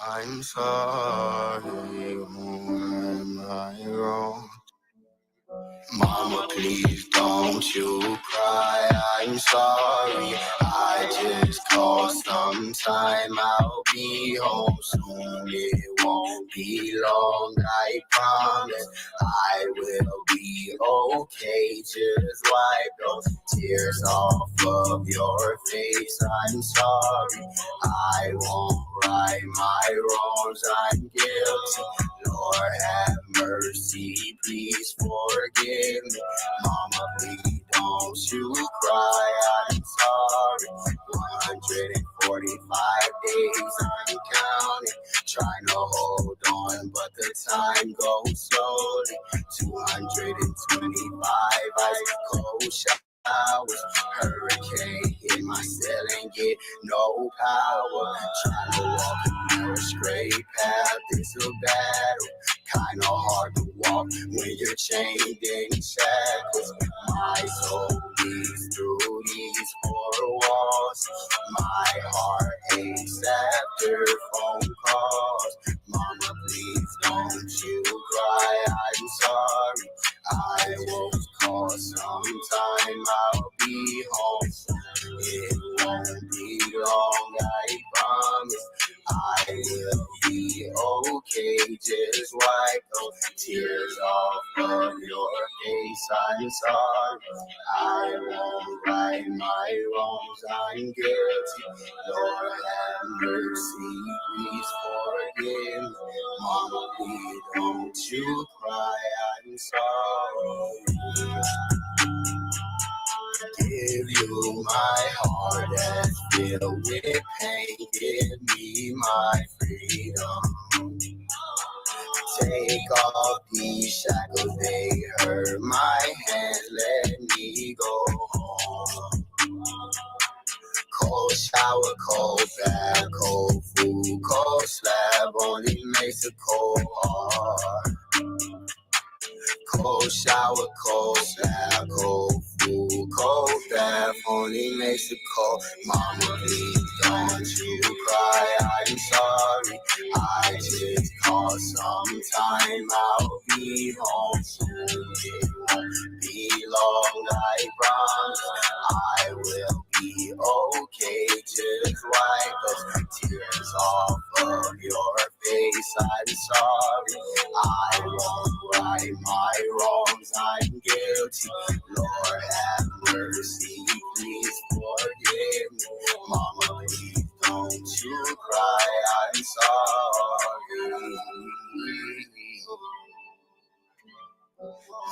I'm sorry, who am I wrong? Mama, please don't you cry, I'm sorry. I just called sometime, I'll be home soon. It won't be long, I promise. I will be okay, just wipe those tears off of your face. I'm sorry, I won't right my wrongs, I'm guilty. Lord have mercy, please forgive me. Mama, please don't you cry, I'm sorry. 145 days I'm counting, trying to hold on, but the time goes slowly. 225 ice cold showers, hurricane hit my cell and get no power. Trying to walk a narrow straight path, it's a battle. Kinda hard to walk when you're chained in shackles. My soul leads through these four walls. My heart aches after phone calls. Mama, please don't you cry, I'm sorry. I won't call sometime, I'll be home. It won't be long, I promise. I will be okay, just wipe those tears off of your face. I'm sorry, I won't right my wrongs, I'm guilty. Lord have mercy, please forgive me. Mama, please don't you cry, I'm sorry. Give you my heart that's filled with pain. Give me my freedom. Take off these shackles, they hurt my hands. Let me go home. Cold shower, cold bath, cold food, cold slab only makes a cold heart. Cold shower, cold slab, cold food, cold bath only makes it cold. Mama, please don't you cry, I'm sorry. I just called sometime, I'll be home soon. It won't be long, I promise. I will be okay, just wipe those tears off of your face. I'm sorry, I won't right my wrongs, I'm guilty. Lord have mercy, please forgive me. Mama, please don't you cry, I'm sorry.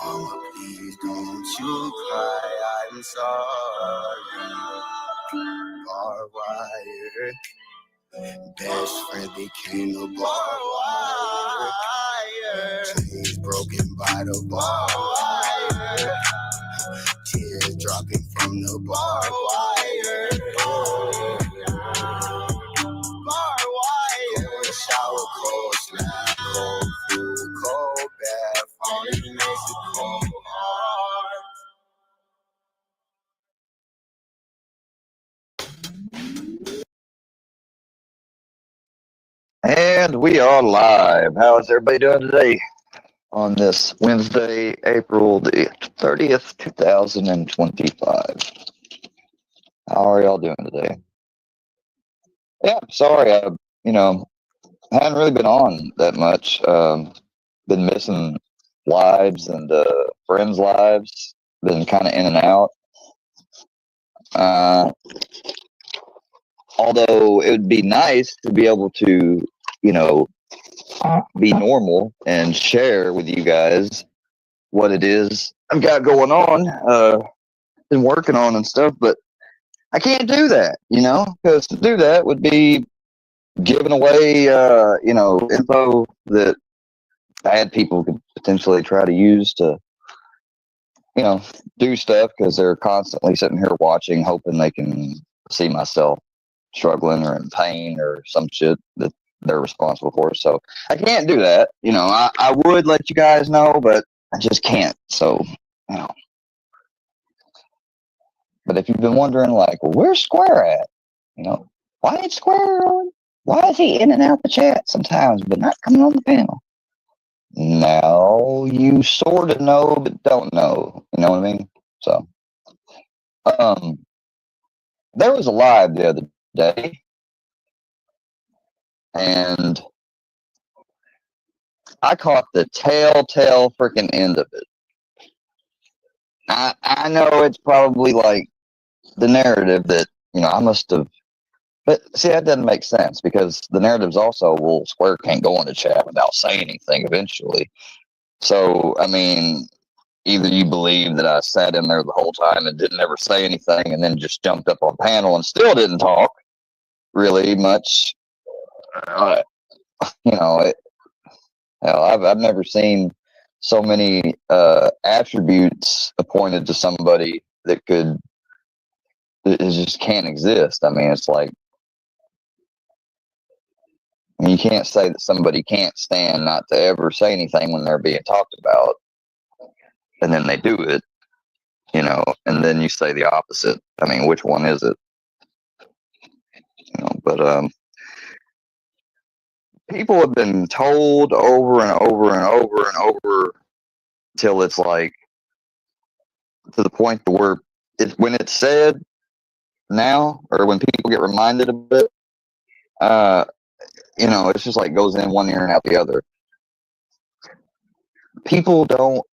Mama, please don't you cry, I'm sorry. Barbed wire, best friend became a barbed wire. Chains broken by the barbed wire. Tears dropping from the barbed wire. Barbed wire. Cold shower, cold snap, cold food, cold bath. Only makes it cold heart. And we are live. How is everybody doing today on this Wednesday, April the 30th, 2025? How are y'all doing today? Yeah, sorry, I hadn't really been on that much. Been missing lives and friends' lives. Been kind of in and out. Although it would be nice to be able to, be normal and share with you guys what it is I've got going on, been working on and stuff, but I can't do that, because to do that would be giving away, info that bad people could potentially try to use to, do stuff, because they're constantly sitting here watching, hoping they can see myself struggling or in pain or some shit that they're responsible for. So I can't do that. I would let you guys know, but I just can't. So, But if you've been wondering, like, well, where's Square at? You know, why ain't Square on? Why is he in and out the chat sometimes, but not coming on the panel? No, you sort of know, but don't know. You know what I mean? So, um, there was a live the other day, and I caught the telltale freaking end of it. I know it's probably like the narrative that, you know, I must have, but see, that doesn't make sense because the narrative's also, well, Square can't go into chat without saying anything eventually. So, I mean, either you believe that I sat in there the whole time and didn't ever say anything and then just jumped up on panel and still didn't talk really much. Uh, you know, hell, I've never seen so many attributes appointed to somebody that could, it just can't exist. I mean, it's like, I mean, you can't say that somebody can't stand not to ever say anything when they're being talked about, and then they do it, you know, and then you say the opposite. I mean, which one is it? You know, but people have been told over and over and over and over till it's like to the point where when it's said now, or when people get reminded of it, you know, it's just like goes in one ear and out the other. People don't,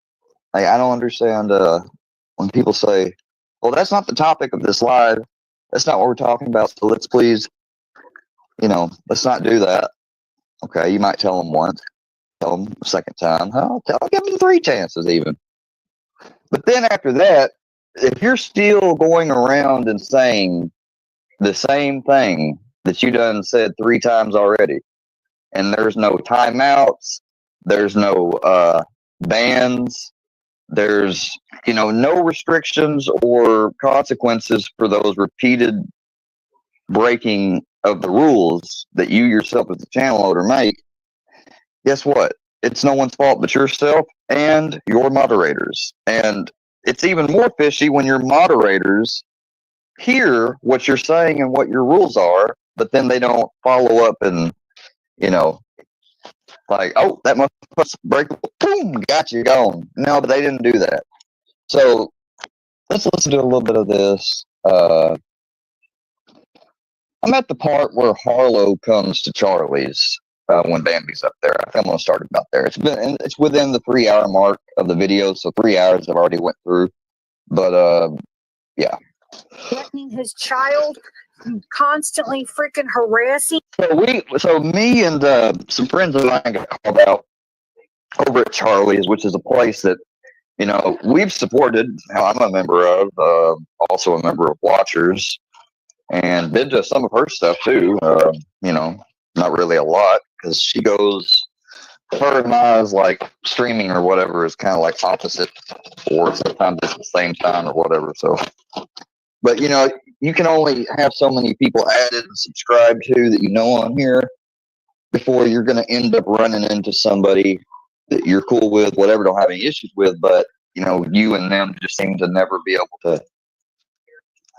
like, I don't understand when people say, well, that's not the topic of this live. That's not what we're talking about. So let's please, you know, let's not do that. Okay, you might tell them once, tell them a second time. I'll give them 3 chances even. But then after that, if you're still going around and saying the same thing that you done said 3 times already, and there's no timeouts, there's no bans, there's, you know, no restrictions or consequences for those repeated breaking of the rules that you yourself as the channel owner make, guess what? It's no one's fault but yourself and your moderators. And it's even more fishy when your moderators hear what you're saying and what your rules are, but then they don't follow up and, you know, like, oh, that must break. Boom, got you going. No, but they didn't do that. So let's listen to a little bit of this. I'm at the part where Harlow comes to Charlie's when Bambi's up there. I think I'm gonna start about there. It's within the 3-hour mark of the video, so 3 hours I've already went through. But yeah. Threatening his child, constantly freaking harassing. So me and some friends of mine got called out over at Charlie's, which is a place that, you know, we've supported. Now I'm a member of, also a member of Watchers, and been to some of her stuff too. You know, not really a lot because she goes. Her and Ma's like streaming or whatever is kind of like opposite, or sometimes it's the same time or whatever. So, but you know, you can only have so many people added and subscribed to that you know on here before you're going to end up running into somebody that you're cool with, whatever, don't have any issues with, but you know, you and them just seem to never be able to.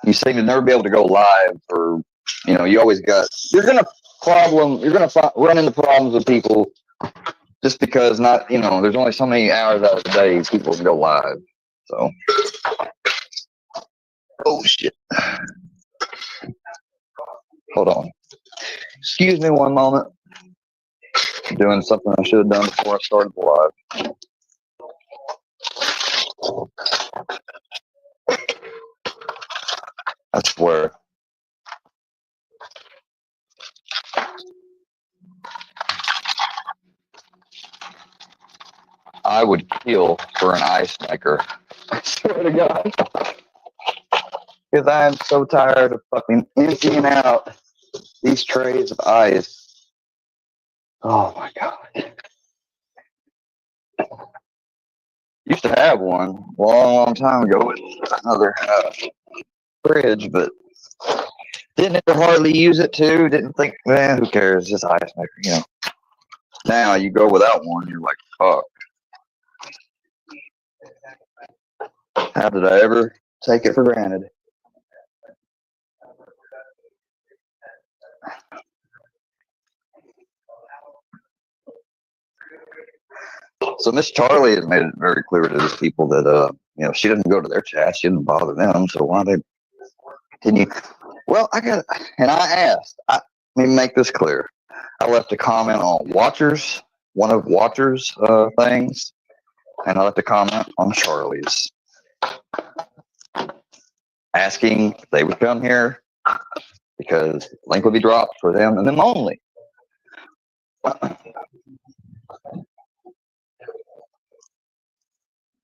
You seem to never be able to go live, or you know, you always got. You're gonna run into problems with people just because not, you know, there's only so many hours out of the day people can go live. So, oh shit. Hold on. Excuse me one moment. Doing something I should have done before I started the live. I swear. I would kill for an ice maker. I swear to God. Because I am so tired of fucking emptying out these trays of ice. Oh my God. Used to have one a long time ago with another fridge, but didn't ever hardly use it too. Didn't think, man, who cares? Just ice maker, you know. Now you go without one, you're like, fuck. How did I ever take it for granted? So Miss Charlie has made it very clear to these people that she doesn't go to their chat, she doesn't bother them. So why they continue? Well, I asked. Let me make this clear. I left a comment on one of Watcher's things, and I left a comment on Charlie's, asking if they would come here because the link would be dropped for them and them only.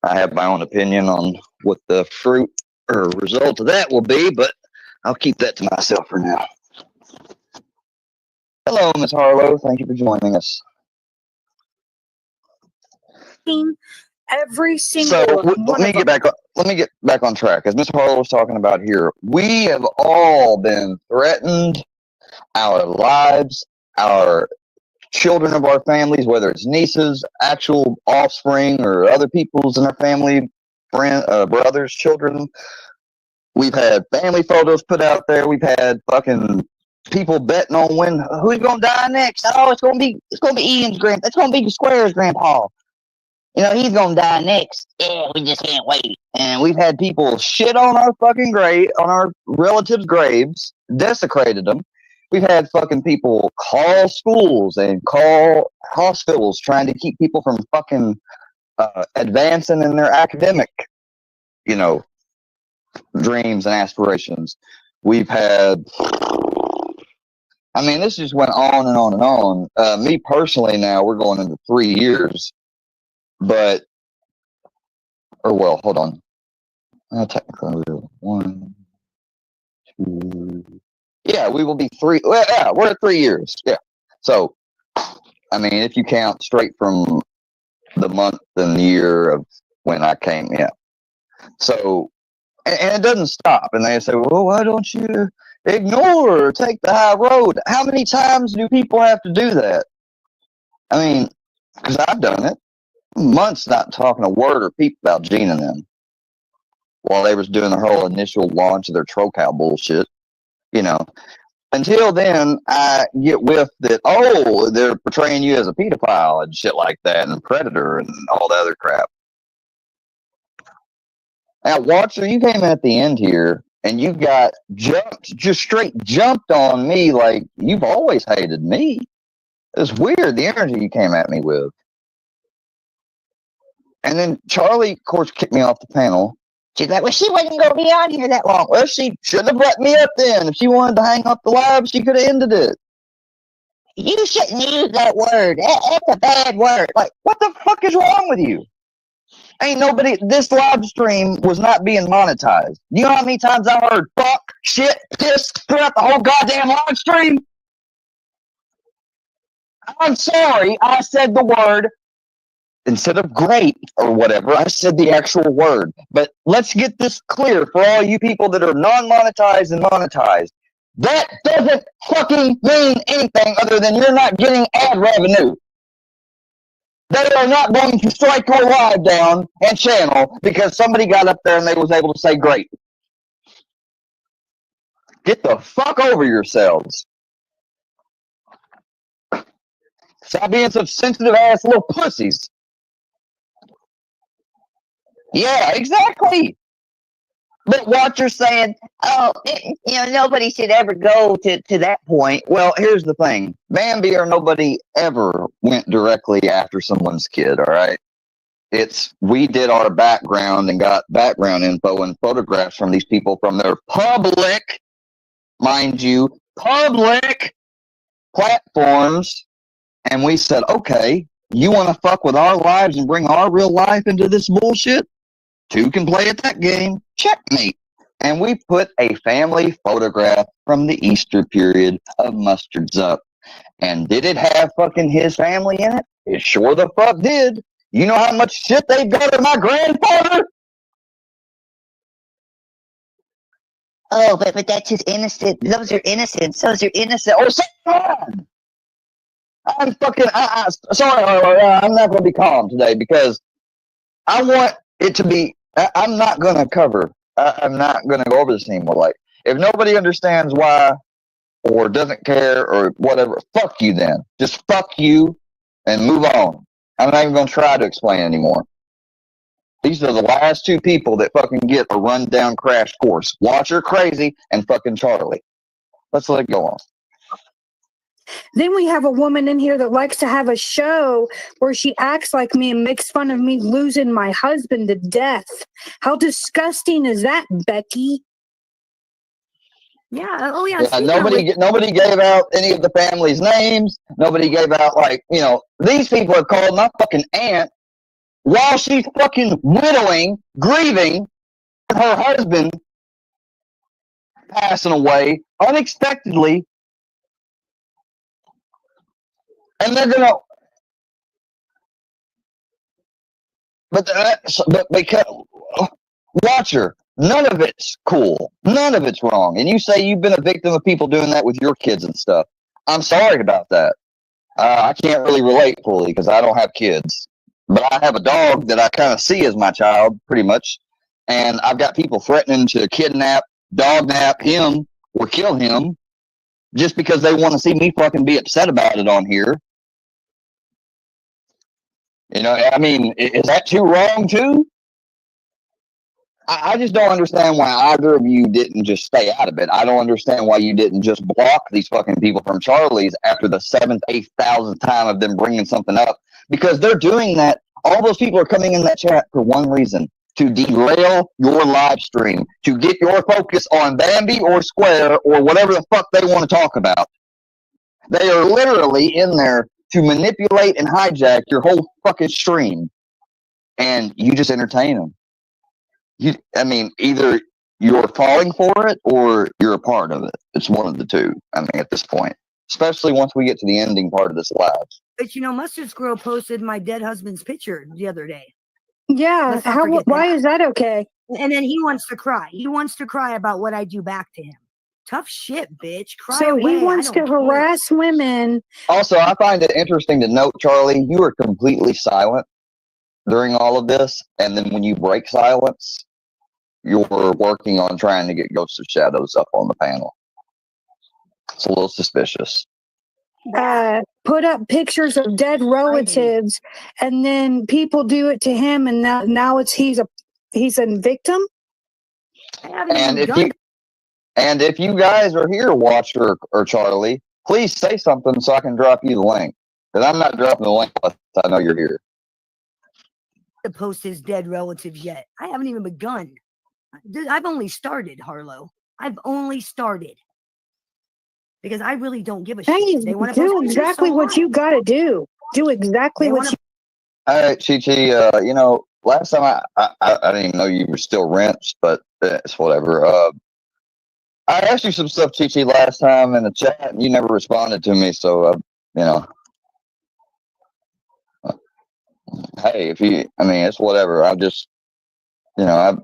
I have my own opinion on what the fruit or result of that will be, but I'll keep that to myself for now. Hello, Miss Harlow. Thank you for joining us. Every single So let me get back on track. As Miss Harlow was talking about here, we have all been threatened. Our lives, our children of our families, whether it's nieces, actual offspring, or other people's in our family, brothers, children. We've had family photos put out there. We've had fucking people betting on who's gonna die next. Oh, it's gonna be Ian's grandpa. It's gonna be Square's grandpa. He's gonna die next. Yeah, we just can't wait. And we've had people shit on our fucking on our relatives' graves, desecrated them. We've had fucking people call schools and call hospitals trying to keep people from fucking advancing in their academic, dreams and aspirations. We've had, this just went on and on and on. Me personally, now we're going into 3 years, hold on. Technically, 1, 2. Yeah, we will be 3. Well, yeah, we're at 3 years. Yeah. So, if you count straight from the month and the year of when I came, yeah. So, and it doesn't stop. And they say, well, why don't you ignore or take the high road? How many times do people have to do that? Because I've done it. Months not talking a word or peep about Gene and them while they was doing their whole initial launch of their Trocow bullshit. Until then, I get with that, they're portraying you as a pedophile and shit like that, and a predator and all the other crap. Now, Watcher, you came in at the end here, and you got just straight jumped on me like you've always hated me. It's weird, the energy you came at me with. And then Charlie, of course, kicked me off the panel. She's like, well, she wasn't going to be on here that long. Well, she shouldn't have let me up then. If she wanted to hang up the live, she could have ended it. You shouldn't use that word. That's a bad word. Like, what the fuck is wrong with you? This live stream was not being monetized. You know how many times I heard fuck, shit, piss throughout the whole goddamn live stream? I'm sorry, I said the word. Instead of great or whatever, I said the actual word. But let's get this clear for all you people that are non-monetized and monetized. That doesn't fucking mean anything other than you're not getting ad revenue. They are not going to strike your live down and channel because somebody got up there and they was able to say great. Get the fuck over yourselves. Stop being such sensitive ass little pussies. Yeah, exactly. But what you're saying, nobody should ever go to that point. Well, here's the thing. Bambi or nobody ever went directly after someone's kid, all right? We did our background and got background info and photographs from these people from their public, mind you, public platforms. And we said, okay, you want to fuck with our lives and bring our real life into this bullshit? Two can play at that game. Checkmate. And we put a family photograph from the Easter period of Mustard's up. And did it have fucking his family in it? It sure the fuck did. You know how much shit they've got of my grandfather? Oh, but that's just innocent. Those are innocent. Those are innocent. Oh, so on. I'm fucking, sorry, I'm not going to be calm today because I want it to be, I'm not going to cover, I'm not going to go over this anymore. Like, if nobody understands why or doesn't care or whatever, fuck you then. Just fuck you and move on. I'm not even going to try to explain anymore. These are the last two people that fucking get a rundown crash course. Watcher Crazy and fucking Charlie. Let's let it go on. Then we have a woman in here that likes to have a show where she acts like me and makes fun of me losing my husband to death. How disgusting is that, Becky? Yeah. Oh, yeah. Yeah, nobody gave out any of the family's names. Nobody gave out, like, you know, these people have called my fucking aunt while she's fucking widowing, grieving her husband passing away unexpectedly. And they're gonna, but because Watcher, none of it's cool, none of it's wrong. And you say you've been a victim of people doing that with your kids and stuff. I'm sorry about that. I can't really relate fully because I don't have kids, but I have a dog that I kind of see as my child, pretty much. And I've got people threatening to kidnap, dog nap him, or kill him just because they want to see me fucking be upset about it on here. You know, I mean, is that too wrong too? I just don't understand why either of you didn't just stay out of it. I don't understand why you didn't just block these fucking people from Charlie's after the 7th, 8,000th time of them bringing something up. Because they're doing that. All those people are coming in that chat for one reason. To derail your live stream. To get your focus on Bambi or Square or whatever the fuck they want to talk about. They are literally in there to manipulate and hijack your whole fucking stream. And you just entertain them. I mean, either you're falling for it or you're a part of it. It's one of the two. I mean, at this point, especially once we get to the ending part of this live. But you know, Mustard Squirrel posted my dead husband's picture the other day. Yeah, why is that okay? And then he wants to cry. He wants to cry about what I do back to him. Tough shit, bitch. Cry so away. He wants to harass women. Also, I find it interesting to note, Charlie, you are completely silent during all of this, and then when you break silence, you're working on trying to get Ghosts of Shadows up on the panel. It's a little suspicious. Put up pictures of dead relatives, and then people do it to him, and now he's a victim. And if you guys are here, Watcher or Charlie, please say something so I can drop you the link. Because I'm not dropping the link unless I know you're here. To post his dead relatives yet. I haven't even begun. I've only started, Harlow. I've only started. Because I really don't give a shit. They want to do exactly what you got to do. Do exactly what you. All right, Chi-Chi, you know, last time I didn't even know you were still wrenched, but it's whatever. I asked you some stuff, Chi-Chi, last time in the chat, and you never responded to me, so, you know. Hey, I mean, it's whatever. I'm just, you know,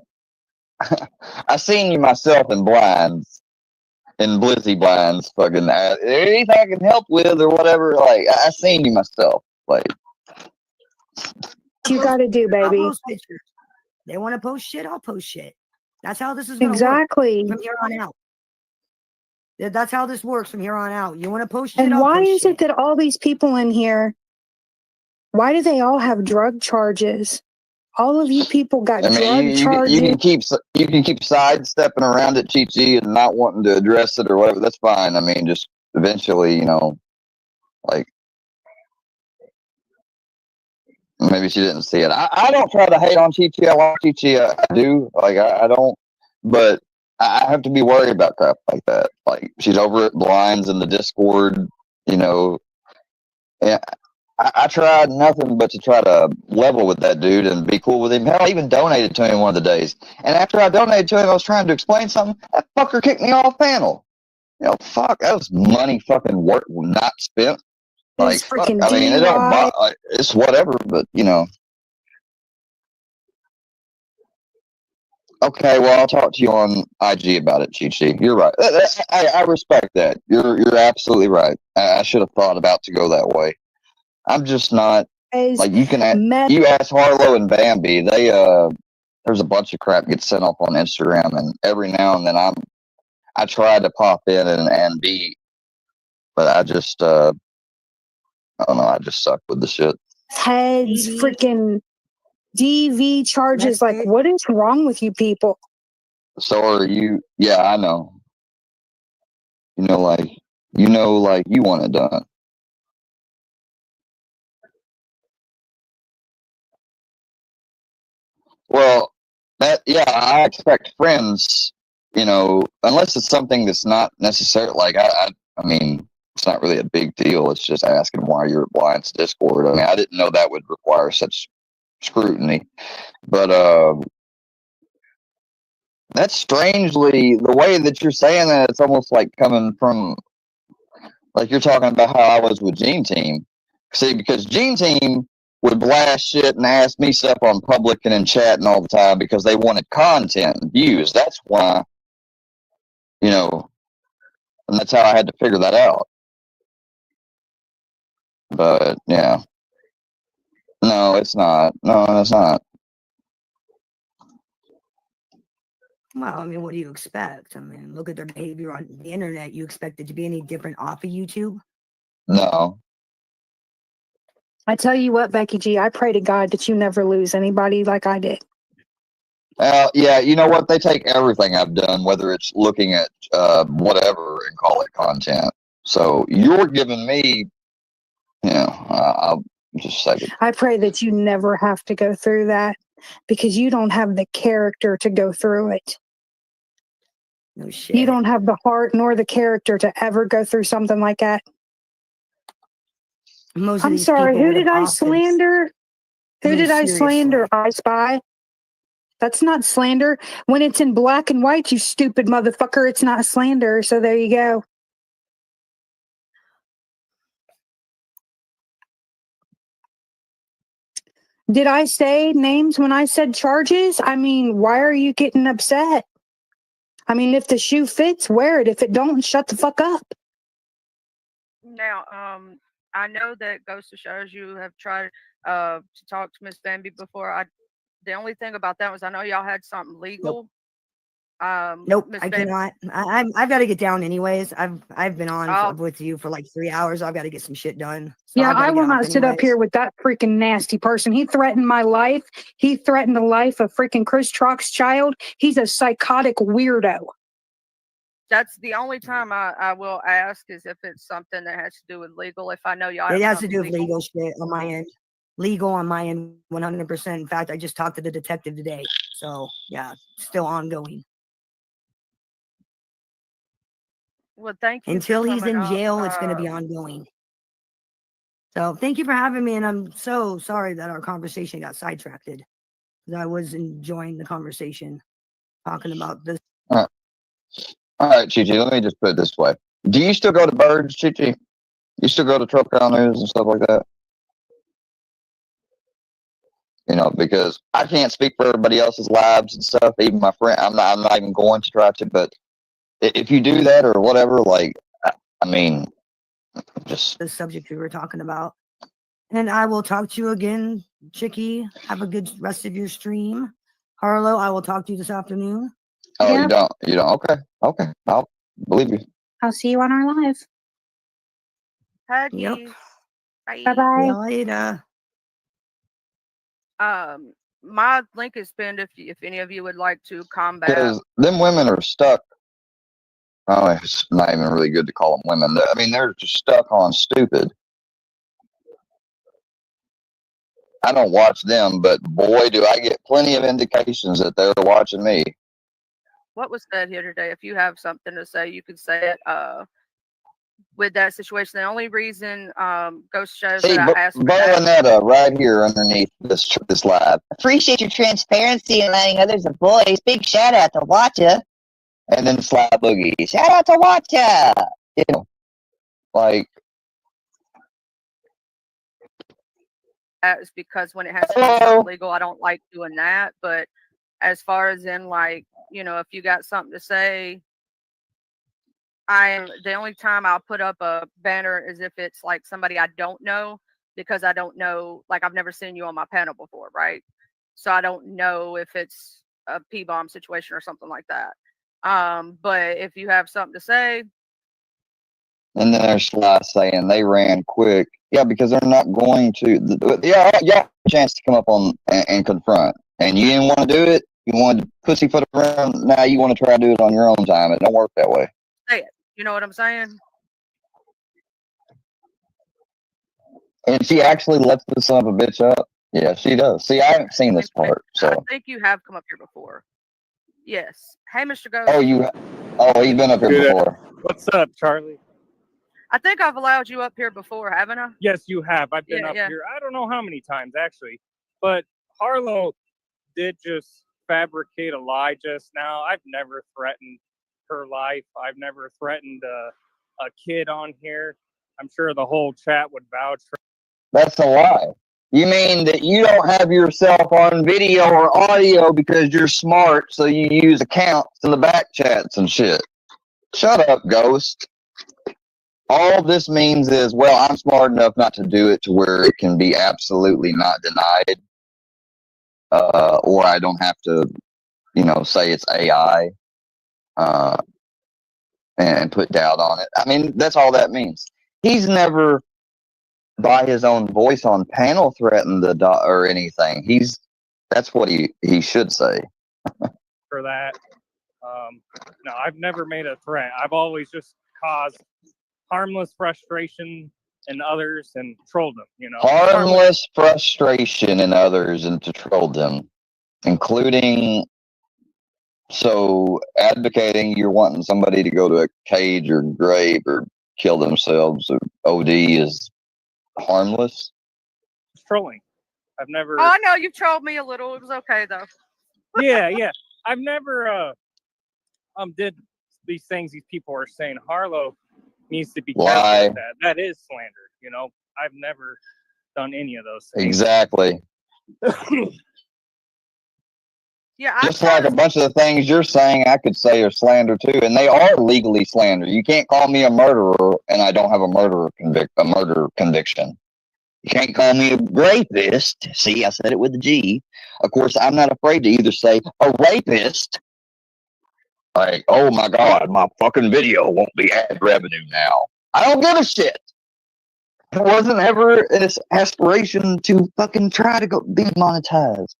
I seen you myself in blinds, in Blizzy blinds, fucking, anything I can help with or whatever, like, I seen you myself, like. You got to do, baby. I'll post pictures. They want to post shit, I'll post shit. That's how this is going to exactly work from here on out. That's how this works from here on out. You want to post shit, and I'll why post is shit. It that all these people in here, why do they all have drug charges? All of you people got drug charges. You can keep sidestepping around it, Chi-Chi, and not wanting to address it or whatever. That's fine. I mean, just eventually, you know, like, maybe she didn't see it. I don't try to hate on Chi-Chi. I like Chi-Chi. I do. Like, I don't. But I have to be worried about crap like that. Like, she's over at Blinds in the Discord, you know. And I tried nothing but to try to level with that dude and be cool with him. Hell, I even donated to him one of the days. And after I donated to him, I was trying to explain something. That fucker kicked me off panel. You know, fuck, that was money fucking work not spent. Like, fuck, I mean, it's whatever, but, you know. Okay, well, I'll talk to you on IG about it, Chi-Chi. You're right. I respect that. You're absolutely right. I should have thought about to go that way. I'm just not, like, you ask Harlow and Bambi, they, there's a bunch of crap gets sent off on Instagram, and every now and then I try to pop in and be, but I just, I don't know, I just suck with the shit. heads, DV. freaking DV charges. Like, That's it. what is wrong with you people? So are you? Yeah, I know. You know, like you want it done. Well, I expect friends. You know, unless it's something that's not necessary. Like I mean, it's not really a big deal. It's just asking why you're applying to Discord. I mean, I didn't know that would require such scrutiny, but that's strangely the way that you're saying that. It's almost like coming from like you're talking about how I was with Gene Team. See, because Gene Team would blast shit and ask me stuff on public and in chatting all the time because they wanted content and views. That's why, you know, and that's how I had to figure that out. But yeah, no, it's not. No, it's not. Well, I mean, what do you expect? I mean, look at their behavior on the internet. You expect it to be any different off of YouTube? No. I tell you what, Becky G, I pray to God that you never lose anybody like I did. Yeah, you know what? They take everything I've done, whether it's looking at whatever, and call it content. So you're giving me, I'll just say it. I pray that you never have to go through that because you don't have the character to go through it. No shit. You don't have the heart nor the character to ever go through something like that. I'm sorry, who did I slander? Who did I slander? I Spy? That's not slander. When it's in black and white, you stupid motherfucker, it's not slander. So there you go. Did I say names when I said charges? I mean, why are you getting upset? I mean, if the shoe fits, wear it. If it don't, shut the fuck up. Now, I know that goes to shows you have tried to talk to Miss Bambi before. The only thing about that was I know y'all had something legal. Nope, I cannot. I've got to get down anyways. I've been on with you for like 3 hours. I've got to get some shit done. So yeah, I will not sit up here with that freaking nasty person. He threatened my life. He threatened the life of freaking Chris Trock's child. He's a psychotic weirdo. That's the only time I will ask is if it's something that has to do with legal. If I know y'all, it has to do with legal shit on my end. Legal on my end, 100%. In fact, I just talked to the detective today. So yeah, still ongoing. Well, thank you. Until he's in jail, it's going to be ongoing. So thank you for having me. And I'm so sorry that our conversation got sidetracked. I was enjoying the conversation, talking about this. All right, Chichi, let me just put it this way. Do you still go to Birds, Chichi? You still go to Truck Down News and stuff like that? You know, because I can't speak for everybody else's lives and stuff. Even my friend, I'm not even going to try to. But if you do that or whatever, like, I mean, just the subject we were talking about. And I will talk to you again, Chicky. Have a good rest of your stream. Harlow, I will talk to you this afternoon. Oh, yeah. You don't. Okay. I'll believe you. I'll see you on our live. Yep. Bye bye. Later. My link is pinned if any of you would like to combat. Because them women are stuck. Oh, it's not even really good to call them women. I mean, they're just stuck on stupid. I don't watch them, but boy, do I get plenty of indications that they're watching me. What was said here today? If you have something to say, you can say it. With that situation, the only reason Ghost shows that I asked for Bolanetta right here underneath this live. Appreciate your transparency and letting others voice. Big shout out to Watcha. And then Sly Boogie. Shout out to Watcha. You know, like. That is because when it has to be something legal, I don't like doing that. But as far as in like, you know, if you got something to say, the only time I'll put up a banner is if it's like somebody I don't know, because I don't know, like I've never seen you on my panel before, right? So I don't know if it's a P-bomb situation or something like that. But if you have something to say, And then there's Sly saying they ran quick. Yeah, because they're not going to. Yeah, have a chance to come up on and confront. And you didn't want to do it. You wanted to pussyfoot around. Now you want to try to do it on your own time. It don't work that way. Say it. You know what I'm saying? And she actually lets the son of a bitch up. Yeah, she does. See, I haven't seen this part, I so. think you have come up here before. Yes. Hey, Mr. Ghost. Oh, he's been up here before. What's up, Charlie? I think I've allowed you up here before, haven't I? Yes, you have. I've been up here. I don't know how many times, actually. But Harlow did just fabricate a lie just now. I've never threatened her life. I've never threatened a kid on here. I'm sure the whole chat would vouch for. That's a lie. You mean that you don't have yourself on video or audio because you're smart, so you use accounts in the back chats and shit. Shut up, Ghost. All this means is, well, I'm smart enough not to do it to where it can be absolutely not denied. Or I don't have to, say it's AI and put doubt on it. I mean, that's all that means. He's never, by his own voice on panel, threatened the or anything. That's what he should say. For that. No, I've never made a threat. I've always just caused harmless frustration in others and trolled them, Harmless frustration in others and to troll them, including advocating you're wanting somebody to go to a cage or grave or kill themselves or OD is harmless. It's trolling. I've never. Oh, I know you trolled me a little. It was okay though. Yeah. I've never did these things these people are saying. Harlow needs to be careful with that. That is slander. I've never done any of those things. Exactly. Yeah, just like a bunch of the things you're saying, I could say are slander too, and they are legally slander. You can't call me a murderer, and I don't have a murder conviction. You can't call me a rapist. See, I said it with a G. Of course, I'm not afraid to either say a rapist. Like, oh my God, my fucking video won't be ad revenue now. I don't give a shit. It wasn't ever an aspiration to fucking try to be monetized.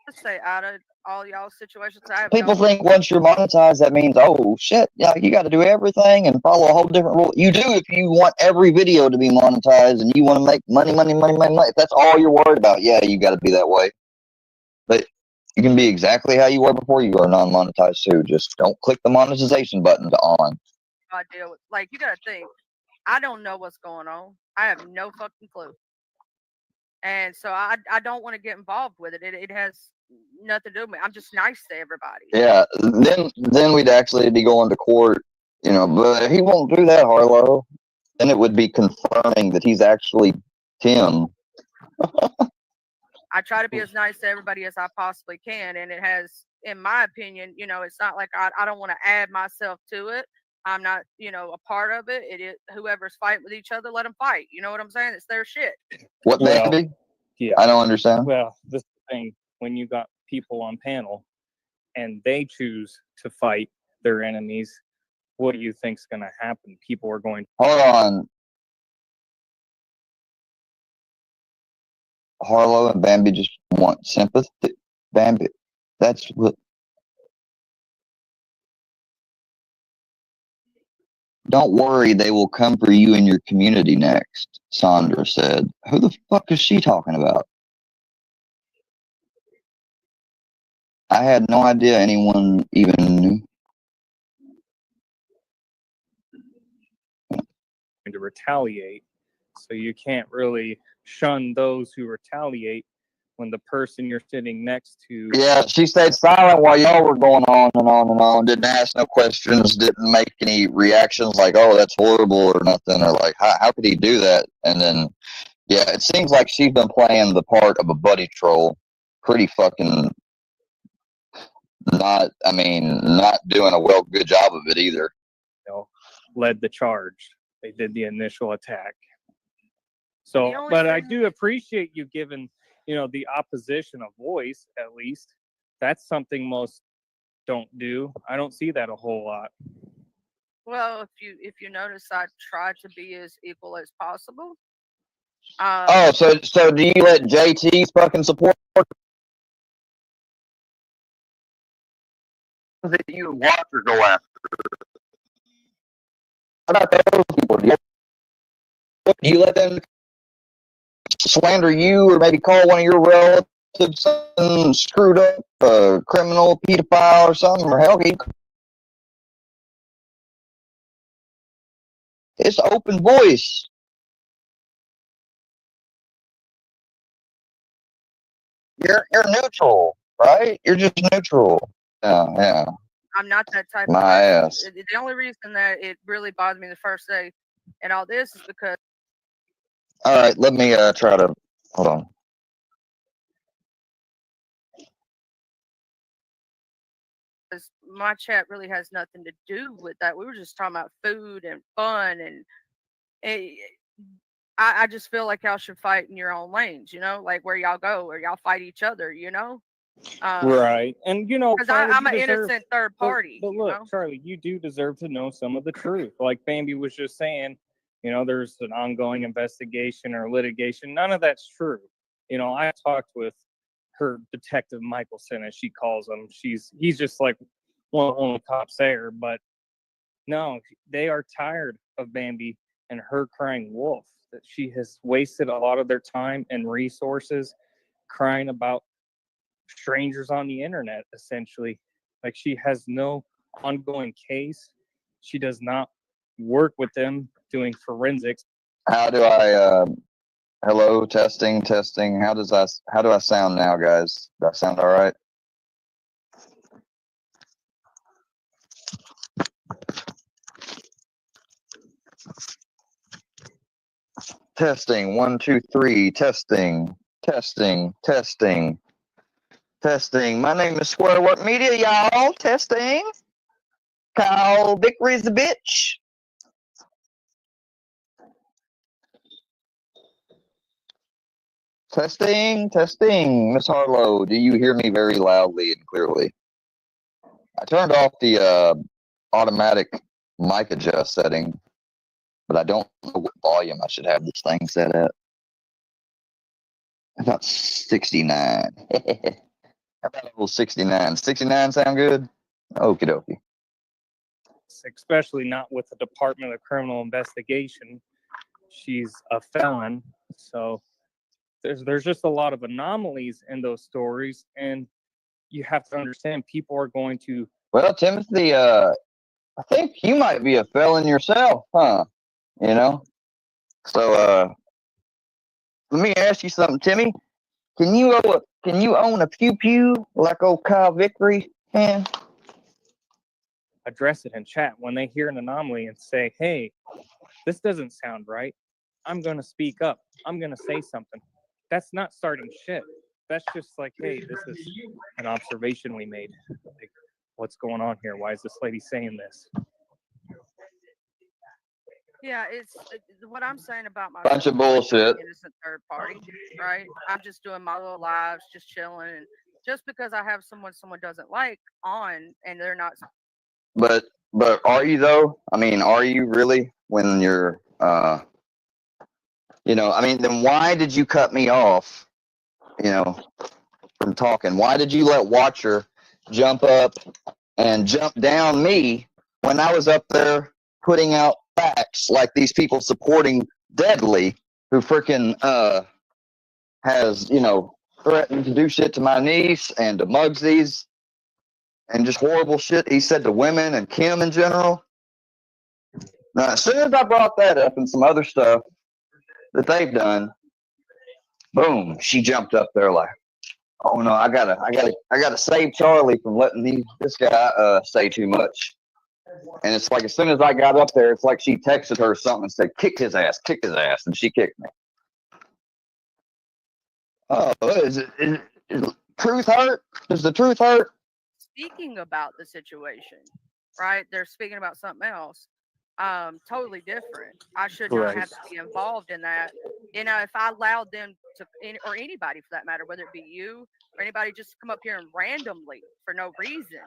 Let's say out of all y'all situations, people think once you're monetized, that means, oh shit, yeah, you got to do everything and follow a whole different rule. You do if you want every video to be monetized and you want to make money. If that's all you're worried about, yeah, you got to be that way. But you can be exactly how you were before you are non-monetized too. Just don't click the monetization button to on. Idea. Like, you got to think, I don't know what's going on. I have no fucking clue. And so I don't want to get involved with it. It has nothing to do with me. I'm just nice to everybody. Yeah, then we'd actually be going to court, but he won't do that, Harlow. Then it would be confirming that he's actually Tim. I try to be as nice to everybody as I possibly can. And it has, in my opinion, it's not like I don't want to add myself to it. I'm not, a part of it. It is whoever's fighting with each other, let them fight. You know what I'm saying? It's their shit. What, baby? Yeah. I don't understand. Well, this thing, when you got people on panel and they choose to fight their enemies, what do you think's going to happen? People are going. Hold on. Harlow and Bambi just want sympathy. Bambi, that's what. Don't worry, they will come for you and your community next, Sandra said. Who the fuck is she talking about? I had no idea anyone even knew. To retaliate, so you can't really shun those who retaliate when the person you're sitting next to. Yeah, she stayed silent while y'all were going on and on and on. Didn't ask no questions. Didn't make any reactions like, "Oh, that's horrible" or nothing, or like, "How could he do that?" And then, yeah, it seems like she's been playing the part of a buddy troll, pretty fucking not doing a good job of it either. Led the charge. They did the initial attack. So, but I do appreciate you giving, the opposition a voice, at least. That's something most don't do. I don't see that a whole lot. Well, if you notice, I try to be as equal as possible. Oh, so do you let JT's fucking support that you watch or go after? How about those people? Do you let them slander you or maybe call one of your relatives something screwed up, criminal, pedophile or something? Or hell, it's open voice. You're neutral, right? You're just neutral. Yeah. I'm not that type My of person. ass. The only reason that it really bothered me the first day and all this is because All right, let me try to hold on. my chat really has nothing to do with that. We were just talking about food and fun, and it, I just feel like y'all should fight in your own lanes, you know, like where y'all go, where y'all fight each other, you know. Right. And because I'm an innocent third party. But look, Charlie, you do deserve to know some of the truth. Like Bambi was just saying, there's an ongoing investigation or litigation. None of that's true. I talked with her detective Michelson, as she calls him. He's just like one of the only cops there. But no, they are tired of Bambi and her crying wolf. That she has wasted a lot of their time and resources crying about strangers on the internet, essentially. Like, she has no ongoing case. She does not work with them doing forensics. How do I hello, testing. How do I sound now, guys? Does that sound all right? Testing, 1, 2, 3, testing. My name is Square Work Media, y'all. Testing. Kyle Vickery's the bitch. Testing. Miss Harlow, do you hear me very loudly and clearly? I turned off the automatic mic adjust setting, but I don't know what volume I should have this thing set at. About 69. About level 69. 69 sound good? Okie dokie. Especially not with the Department of Criminal Investigation. She's a felon, so there's just a lot of anomalies in those stories, and you have to understand people are going to. Well, Timothy, I think you might be a felon yourself, huh? So let me ask you something, Timmy. Can you own a pew pew like old Kyle Vickery can? Address it in chat when they hear an anomaly and say, "Hey, this doesn't sound right." I'm gonna speak up. I'm gonna say something. That's not starting shit. That's just like, hey, this is an observation we made. Like, what's going on here? Why is this lady saying this? Yeah, it's what I'm saying about my bunch of bullshit. Innocent third party, right? I'm just doing my little lives, just chilling, and just because I have someone doesn't like on, and they're not. But are you though? I mean, are you really when you're then why did you cut me off, from talking? Why did you let Watcher jump up and jump down me when I was up there putting out facts like these people supporting Deadly, who freaking has, threatened to do shit to my niece and to Mugsy's and just horrible shit he said to women and Kim in general. Now, as soon as I brought that up and some other stuff that they've done, boom, she jumped up there like, oh no, I gotta save Charlie from letting this guy say too much. And it's like as soon as I got up there, it's like she texted her something and said, kick his ass, and she kicked me. Oh, is truth hurt? Does the truth hurt? Speaking about the situation, right? They're speaking about something else. Totally different. I should not have to be involved in that. If I allowed them to, or anybody for that matter, whether it be you or anybody, just come up here and randomly for no reason,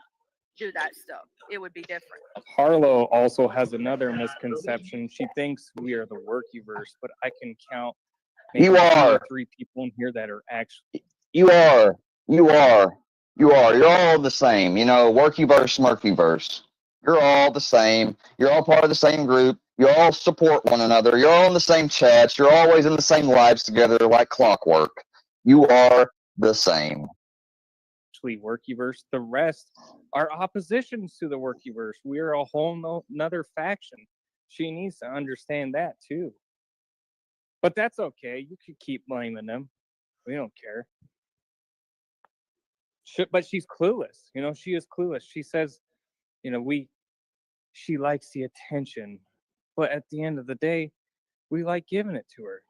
do that stuff. It would be different. Harlow also has another misconception. She thinks we are the workyverse, but I can count maybe You 2 are. or 3 people in here that are actually. You are. You are. You are. You're all the same. You know, workyverse, smurkyverse. You're all the same. You're all part of the same group. You all support one another. You're all in the same chats. You're always in the same lives together like clockwork. You are the same. Workyverse. The rest are oppositions to the workyverse. We're a whole another faction. She needs to understand that too. But that's okay. You can keep blaming them. We don't care. But she's clueless. You know, she is clueless. She says, you know, she likes the attention, but at the end of the day, we like giving it to her.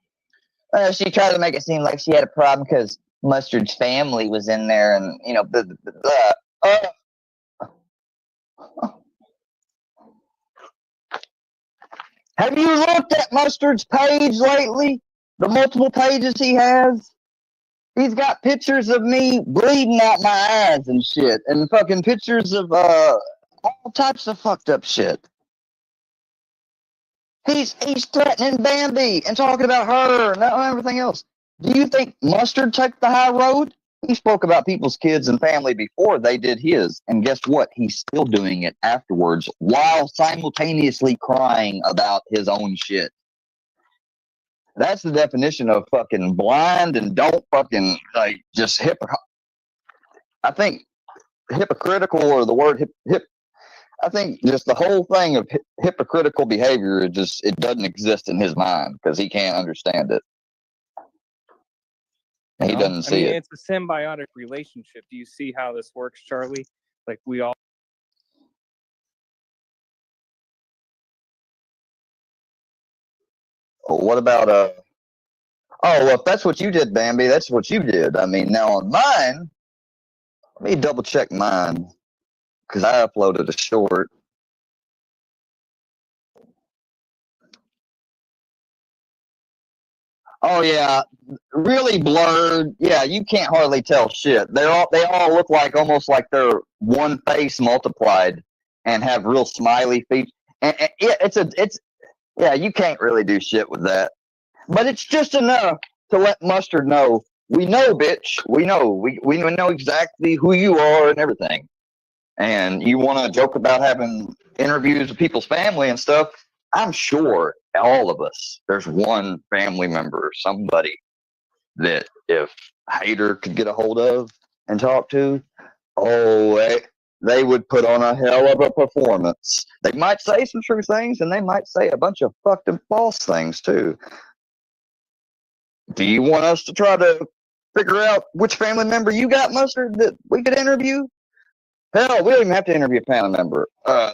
She tried to make it seem like she had a problem because Mustard's family was in there, and you know, Have you looked at Mustard's page lately? The multiple pages he has? He's got pictures of me bleeding out my eyes and shit, and fucking pictures of all types of fucked up shit. He's threatening Bambi and talking about her and everything else. Do you think Mustard took the high road? He spoke about people's kids and family before they did his, and guess what? He's still doing it afterwards while simultaneously crying about his own shit. That's the definition of fucking blind and don't fucking, like, just I think hypocritical, or the word I think just the whole thing of hypocritical behavior, it doesn't exist in his mind because he can't understand it. He doesn't see it. It's a symbiotic relationship. Do you see how this works, Charlie? Like, we all. What about oh, well, if that's what you did, Bambi, that's what you did. I mean, now on mine, let me double check mine because I uploaded a short. Oh yeah, really blurred. Yeah, you can't hardly tell shit. They all look like almost like they're one face multiplied and have real smiley feet. And yeah, you can't really do shit with that. But it's just enough to let Mustard know. We know, bitch. We know. We know exactly who you are and everything. And you want to joke about having interviews with people's family and stuff. I'm sure all of us, there's one family member, somebody that if Hater could get a hold of and talk to, they would put on a hell of a performance. They might say some true things, and they might say a bunch of fucked up false things too. Do you want us to try to figure out which family member you got, Mustard, that we could interview? Hell, we don't even have to interview a family member.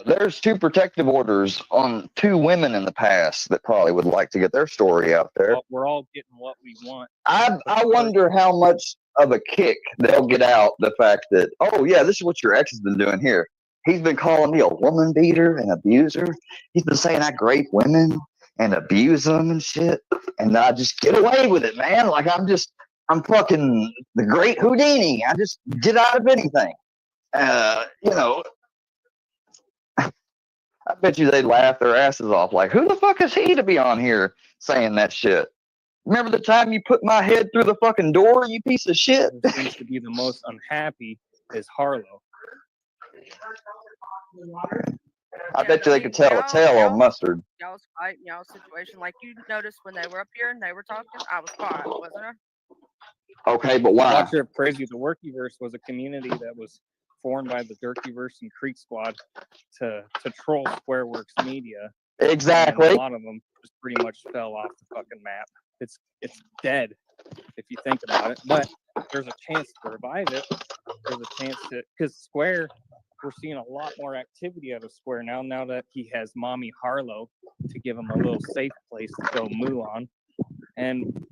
There's 2 protective orders on 2 women in the past that probably would like to get their story out there. Well, we're all getting what we want. I wonder how much of a kick they'll get out the fact that, oh yeah, this is what your ex has been doing here. He's been calling me a woman beater and abuser. He's been saying I grape women and abuse them and shit. And I just get away with it, man. Like I'm fucking the great Houdini. I just get out of anything. You know, I bet you they'd laugh their asses off. Like, who the fuck is he to be on here saying that shit? Remember the time you put my head through the fucking door, you piece of shit? Who seems to be the most unhappy is Harlow. I bet you they could tell a tale on Mustard. Y'all's fight, y'all's situation. Like you noticed when they were up here and they were talking, I was quiet, wasn't I? Okay, but why? Watch it crazy. The Workyverse was a community that was formed by the Dirkyverse and Creek Squad to troll Squareworks Media. Exactly. And a lot of them just pretty much fell off the fucking map. It's dead if you think about it. But there's a chance to revive it. There's a chance to, because Square, we're seeing a lot more activity out of Square now that he has Mommy Harlow to give him a little safe place to go moo on. And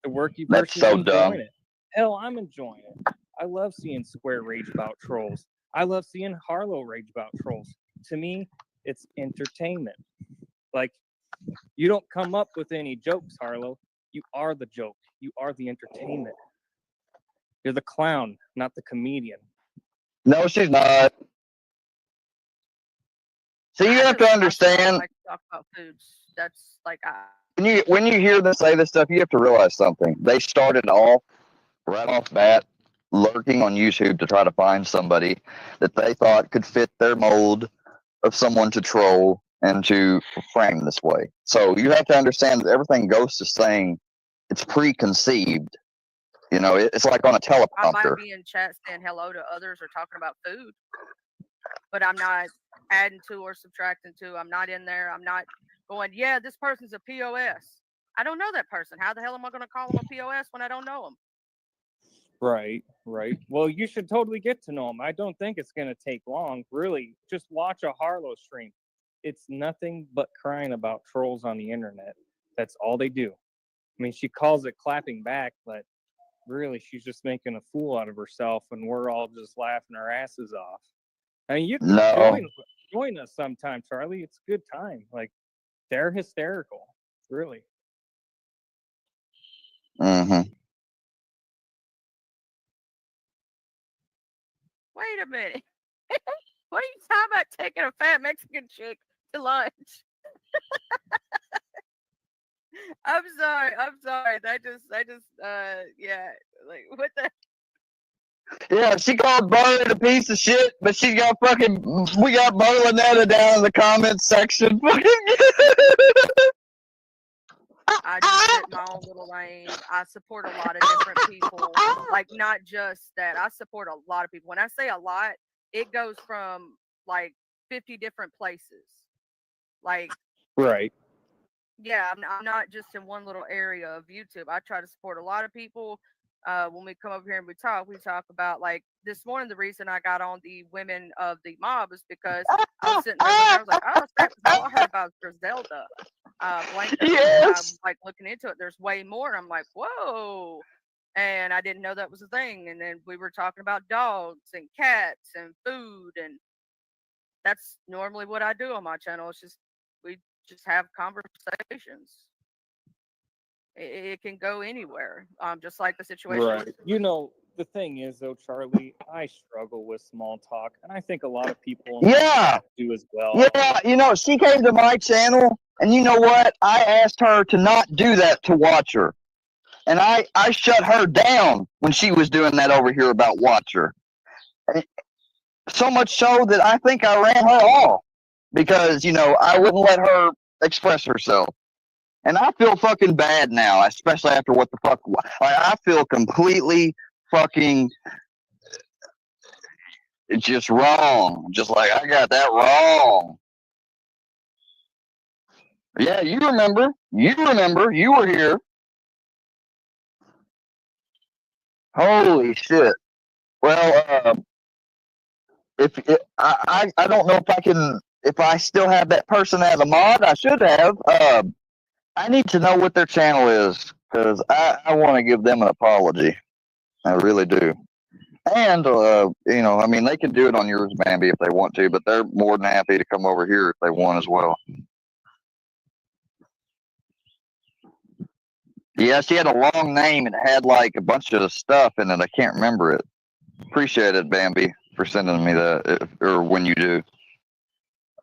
the Workyverse is enjoying it. Hell, I'm enjoying it. I love seeing Square rage about trolls. I love seeing Harlow rage about trolls. To me, it's entertainment. Like, you don't come up with any jokes, Harlow. You are the joke. You are the entertainment. You're the clown, not the comedian. No, she's not. So you have to I understand like to talk about foods. That's like when you hear them say this stuff, you have to realize something. They started off right off bat lurking on YouTube to try to find somebody that they thought could fit their mold of someone to troll and to frame this way. So you have to understand that everything Ghost is saying, it's preconceived. You know, it's like on a I teleprompter. might be in chat saying hello to others or talking about food, but I'm not adding to or subtracting to. I'm not in there. I'm not going, yeah, this person's a POS. I don't know that person. How the hell am I going to call them a POS when I don't know them? Right. Well, you should totally get to know them. I don't think it's going to take long. Really, just watch a Harlow stream. It's nothing but crying about trolls on the internet. That's all they do. I mean, she calls it clapping back, but really, she's just making a fool out of herself, and we're all just laughing our asses off. I mean, you can join us sometime, Charlie. It's a good time. Like, they're hysterical, really. Mm-hmm. Wait a minute. What are you talking about taking a fat Mexican chick to lunch? I'm sorry. I just, yeah. Like, what the? Yeah, she called Berlin a piece of shit, but we got Berlinetta down in the comments section. I just sit in my own little lane. I support a lot of different people. Like, not just that. I support a lot of people. When I say a lot, it goes from like 50 different places. Like, right. Yeah, I'm not just in one little area of YouTube. I try to support a lot of people. When we come over here and we talk about, like, this morning. The reason I got on the women of the mob is because I was sitting there looking. I was like, oh, snap! All I heard about Griselda, Blanca. Yes. And I'm like looking into it. There's way more. I'm like, whoa. And I didn't know that was a thing. And then we were talking about dogs and cats and food, and that's normally what I do on my channel. It's just we just have conversations. It can go anywhere. Just like the situation. Right. You know, the thing is, though, Charlie, I struggle with small talk, and I think a lot of people do as well. Yeah, you know, she came to my channel, and you know what? I asked her to not do that to Watcher. And I shut her down when she was doing that over here about Watcher. So much so that I think I ran her off because, you know, I wouldn't let her express herself. And I feel fucking bad now, especially after what the fuck. I feel completely fucking just wrong. Just like, I got that wrong. Yeah, you remember. You were here. Holy shit. Well, I don't know if I still have that person as a mod. I should have. I need to know what their channel is because I want to give them an apology. I really do. And, you know, I mean, they can do it on yours, Bambi, if they want to, but they're more than happy to come over here if they want as well. Yeah, she had a long name and had like a bunch of stuff in it. I can't remember it. Appreciate it, Bambi, for sending me that, or when you do.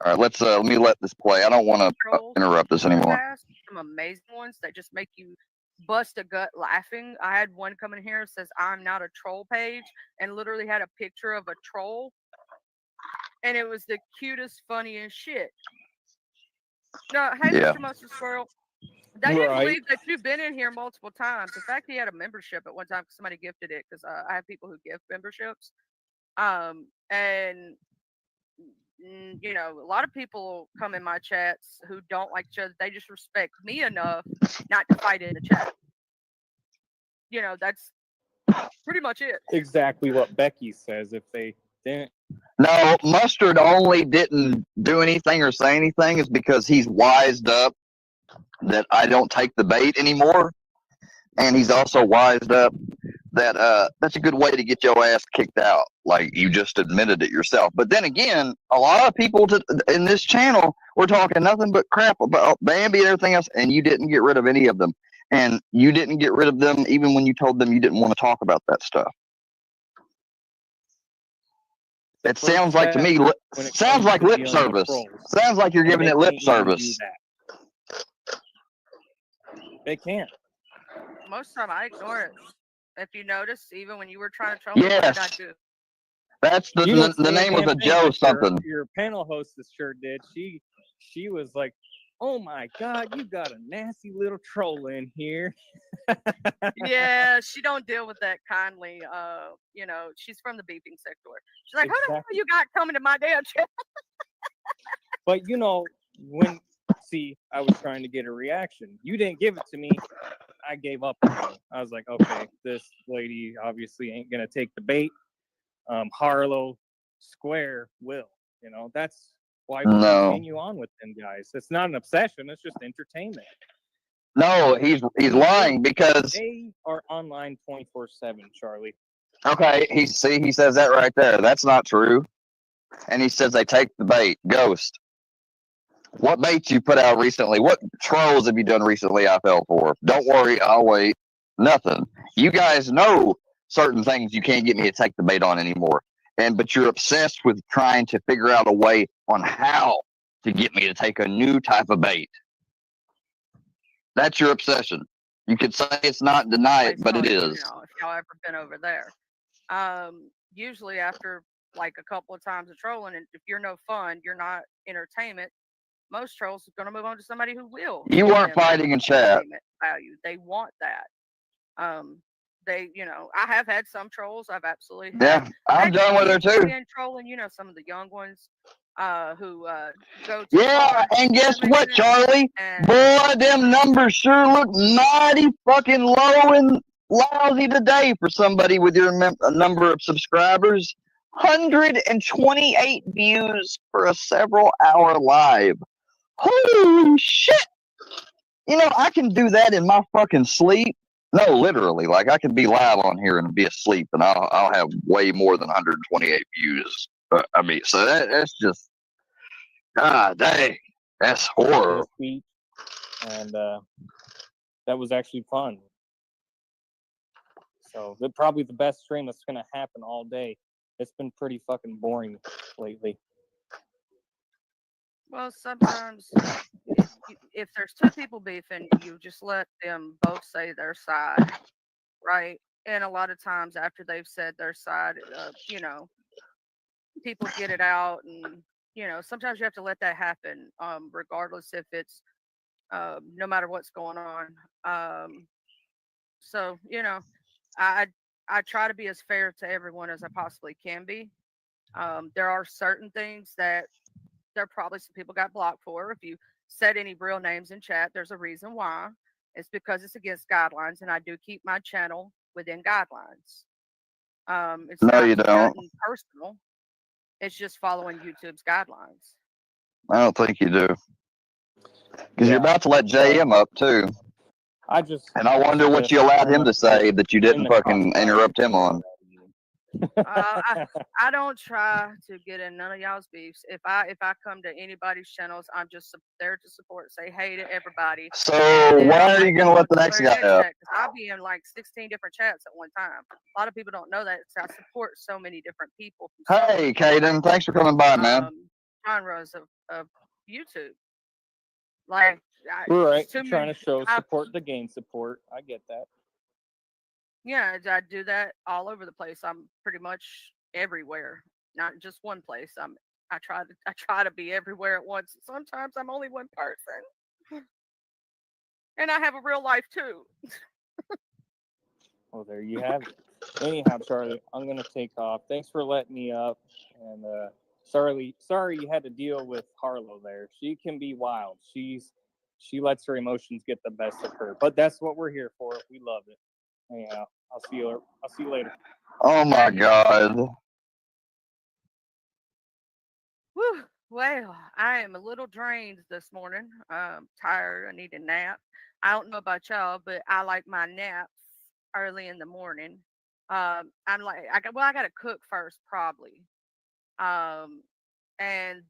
All right, let me let this play. I don't want to interrupt this anymore. Some amazing ones that just make you bust a gut laughing. I had one come in here that says I'm not a troll page and literally had a picture of a troll, and it was the cutest, funniest shit. No, hey, Mr. Mustard Squirrel. They didn't believe that you've been in here multiple times. In fact, he had a membership at one time because somebody gifted it because I have people who gift memberships. And you know, a lot of people come in my chats who don't like each other. They just respect me enough not to fight in the chat. You know, that's pretty much it. Exactly what Becky says. If they didn't. No, Mustard only didn't do anything or say anything is because he's wised up that I don't take the bait anymore. And he's also wised up that that's a good way to get your ass kicked out. Like, you just admitted it yourself. But then again, a lot of people in this channel were talking nothing but crap about Bambi and everything else, and you didn't get rid of any of them. And you didn't get rid of them even when you told them you didn't want to talk about that stuff. It sounds like to me, sounds like lip service. Sounds like you're giving it lip service. They can't. Most of the time, I ignore it. If you notice, even when you were trying to troll Yes. me, I do. That's the name was a Joe something. Your panel hostess sure did. She was like, "Oh my God, you got a nasty little troll in here." Yeah, she don't deal with that kindly. You know, she's from the beeping sector. She's like, "Who the hell you got coming to my damn channel?" But you know, I was trying to get a reaction. You didn't give it to me. I gave up on you. I was like, okay, this lady obviously ain't gonna take the bait. Harlow Square will. You know, that's why we continue on with them guys. It's not an obsession. It's just entertainment. No, he's lying because they are online 24/7, Charlie. Okay, he says that right there. That's not true. And he says they take the bait. Ghost. What baits you put out recently? What trolls have you done recently I fell for? Don't worry, I'll wait. Nothing. You guys know certain things you can't get me to take the bait on anymore. But you're obsessed with trying to figure out a way on how to get me to take a new type of bait. That's your obsession. You could say it's not, deny it, but it is. You know, if y'all ever been over there. Usually after like a couple of times of trolling, and if you're no fun, you're not entertainment, most trolls are going to move on to somebody who will. You weren't fighting in chat. Value. They want that. They, you know, I have had some trolls. I've absolutely had. Yeah, I'm done with her too. Trolling, you know, some of the young ones who go to. Yeah, and guess what, Charlie? Boy, them numbers sure look mighty fucking low and lousy today for somebody with your number of subscribers. 128 views for a several-hour live. Holy shit! You know, I can do that in my fucking sleep. No, literally. Like, I can be live on here and be asleep, and I'll have way more than 128 views. I mean, so that's just, God dang, that's horrible. And that was actually fun. So, they're probably the best stream that's going to happen all day. It's been pretty fucking boring lately. Well, sometimes if there's two people beefing, you just let them both say their side, right? And a lot of times after they've said their side, you know, people get it out, and you know, sometimes you have to let that happen, regardless if it's no matter what's going on. So you know, I try to be as fair to everyone as I possibly can be. There are certain things that there probably some people got blocked for. If you said any real names in chat, there's a reason why. It's because it's against guidelines, and I do keep my channel within guidelines. It's no, not you don't. Personal. It's just following YouTube's guidelines. I don't think you do. Because you're about to let JM up too. And I wonder what you allowed him to say that you didn't fucking interrupt him on. I don't try to get in none of y'all's beefs. If I come to anybody's channels, I'm just there to support, say hey to everybody. So why are you gonna let the next guy up? I'll be in like 16 different chats at one time. A lot of people don't know that. So I support so many different people. Hey, Caden, thanks for coming by, man. Genres of YouTube. Like we're right, trying to show support the game support. I get that. Yeah, I do that all over the place. I'm pretty much everywhere, not just one place. I try to be everywhere at once. Sometimes I'm only one person, and I have a real life too. Well, there you have it. Anyhow, Charlie, I'm gonna take off. Thanks for letting me up, and sorry you had to deal with Harlow there. She can be wild. She lets her emotions get the best of her, but that's what we're here for. We love it. Anyhow, I'll see you later. Oh my God. Whew. Well, I am a little drained this morning. Tired. I need a nap. I don't know about y'all, but I like my naps early in the morning. I'm like, I got to cook first, probably, and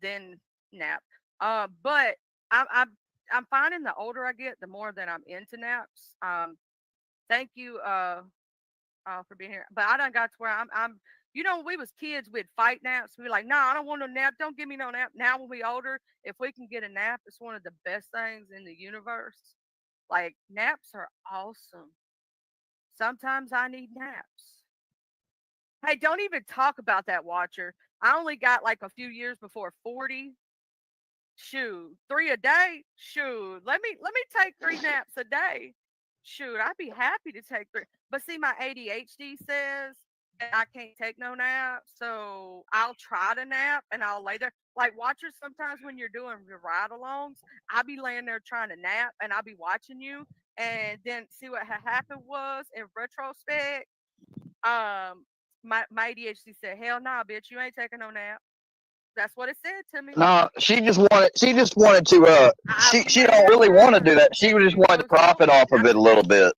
then nap. But I'm finding the older I get, the more that I'm into naps. Thank you for being here. But I done got to where I'm You know, when we was kids, we'd fight naps. We were like, no, I don't want no nap. Don't give me no nap. Now when we older, if we can get a nap, it's one of the best things in the universe. Like, naps are awesome. Sometimes I need naps. Hey, don't even talk about that, Watcher. I only got like a few years before 40. Shoot, 3 a day? Shoot, let me take 3 naps a day. Shoot, I'd be happy to take 3. But see, my ADHD says that I can't take no nap, so I'll try to nap and I'll lay there. Like, Watchers, sometimes when you're doing your ride-alongs, I'll be laying there trying to nap and I'll be watching you, and then see what had happened was in retrospect. My ADHD said, "Hell no, bitch, you ain't taking no nap." That's what it said to me. No, she just wanted to I be she laying don't there really want to crying. do that. She just She wanted to goes, profit "Oh, off of that's it a little crazy." bit.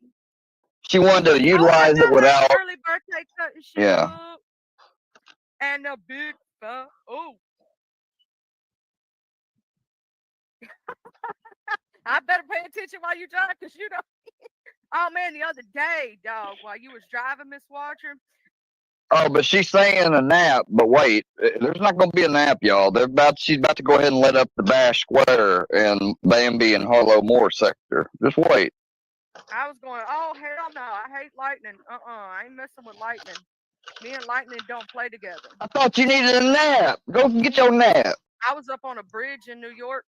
She wanted to Oh, I utilize it got happy without, early birthday cutting yeah. shoe and a big oh. I better pay attention while you drive, cause you know. Oh man, the other day, dog, while you was driving, Miss Watcher. Oh, but she's saying a nap. But wait, there's not going to be a nap, y'all. She's about to go ahead and let up the Bash Square in Bambi and Harlow Moore sector. Just wait. I was going, oh hell no, I hate lightning. I ain't messing with lightning. Me and lightning don't play together. I thought you needed a nap. Go get your nap. I was up on a bridge in New York,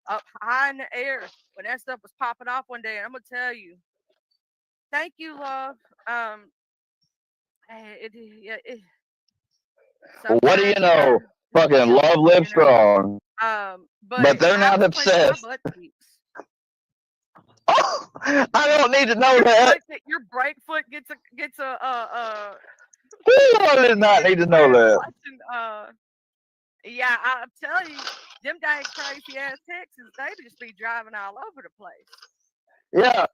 up high in the air, when that stuff was popping off one day, and I'm gonna tell you, thank you, love. Um, Well, what do you sometimes you know? gotta Fucking deal love with it, lives strong. But But they're I not was clenching my obsessed. butt cheeks. Oh, I don't need to know that. Your break foot gets a I did not need to know that. clutching. Yeah, I'm telling you, them dang crazy ass Texans, they just be driving all over the place. Yeah,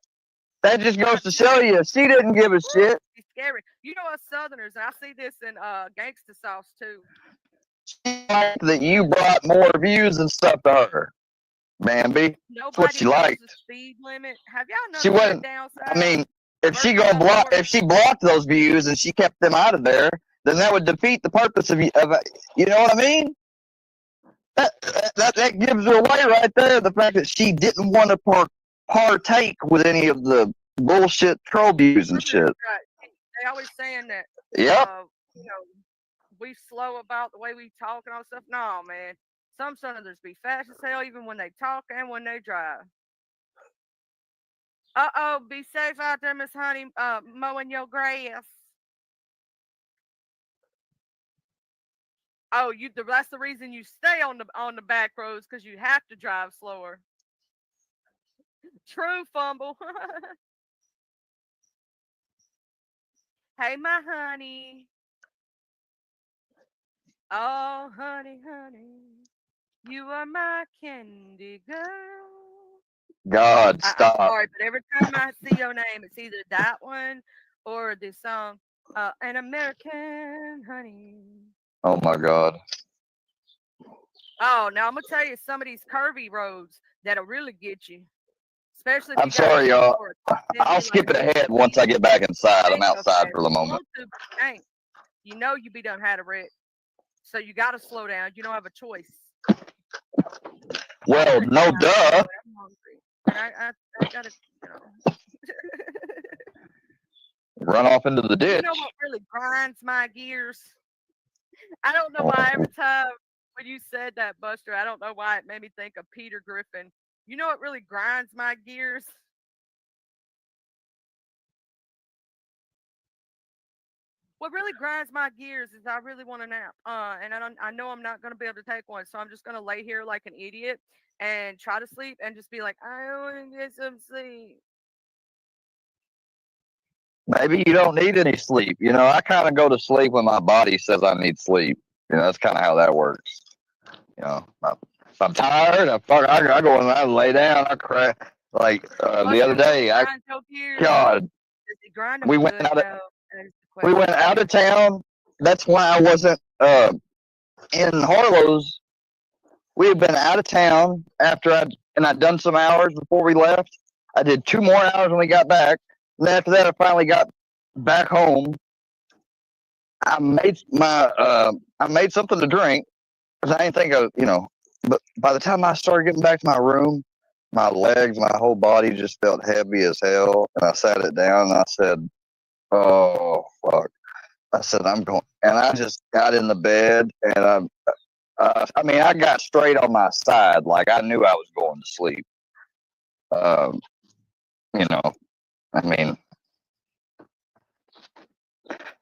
that just goes I'm to show telling you, you, she didn't give a shit. it's scary. You know us Southerners, and I see this in gangsta sauce too. She liked that you brought more views and stuff to her, Bambi. That's what Nobody she knows the liked. speed limit. Have y'all She noticed that wasn't. down I south mean, if she versus gonna up block, north? if she blocked those views and she kept them out of there, then that would defeat the purpose of you know what I mean? That gives her away right there. The fact that she didn't want to partake with any of the bullshit troll views and shit. Right. They always saying that. Yep. You know, we slow about the way we talk and all that stuff. No, man. Some Southerners be fast as hell even when they talk and when they drive. Be safe out there, Miss Honey. Mowing your grass. Oh, that's the reason you stay on the back roads, because you have to drive slower. True, Fumble. Hey, my honey. Oh, honey, honey. You are my candy girl. God, I'm stop. sorry, but every time I see your name, it's either that one or the song, An American Honey. Oh my God. Oh, now I'm gonna tell you some of these curvy roads that'll really get you. Especially if I'm you got sorry, y'all. or I'll skip it ahead once I get back inside. I'm outside for the moment. You know you be done had a wreck. So you gotta slow down. You don't have a choice. Well, no duh. I'm hungry. And I gotta, you know. Run off into the ditch. You know what really grinds my gears? I don't know why every time when you said that, Buster, I don't know why it made me think of Peter Griffin. You know what really grinds my gears? What really grinds my gears is I really want a nap. And I know I'm not going to be able to take one. So I'm just going to lay here like an idiot and try to sleep and just be like, I want to get some sleep. Maybe you don't need any sleep. You know, I kind of go to sleep when my body says I need sleep. You know, that's kind of how that works. You know, if I'm tired, I go in there, I lay down, I cry. Like the other day, God, we went out of town. That's why I wasn't in Harlow's. We had been out of town after I'd done some hours before we left. I did 2 more hours when we got back. And after that, I finally got back home. I made something to drink. 'Cause I didn't think of, but by the time I started getting back to my room, my legs, my whole body just felt heavy as hell. And I sat it down and I said, oh, fuck. I said, I'm going. And I just got in the bed and I got straight on my side. Like I knew I was going to sleep. Um, you know, I mean,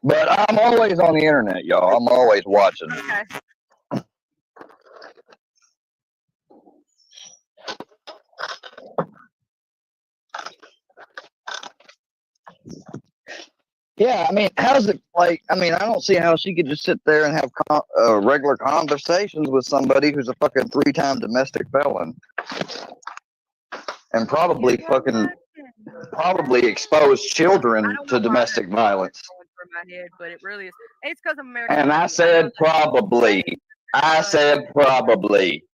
but I'm always on the internet, y'all. I'm always watching. Okay. Yeah, I mean, how's it like? I mean, I don't see how she could just sit there and have regular conversations with somebody who's a fucking 3-time domestic felon and probably expose children to domestic violence. Going through my head, but it really is. It's because of American. And I said probably. I said probably.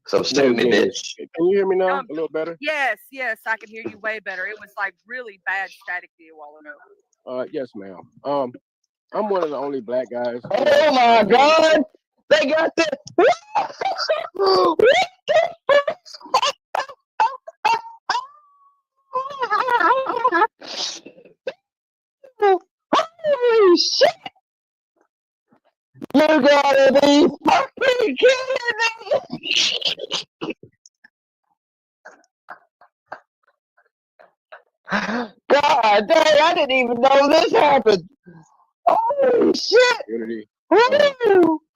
So sue me, bitch. Can you hear me now? A little better? Yes, I can hear you way better. It was like really bad static a while ago. Yes, ma'am. I'm one of the only black guys. Oh my God! They got the. Holy shit! You gotta be fucking kidding me! God dang, I didn't even know this happened. Holy shit!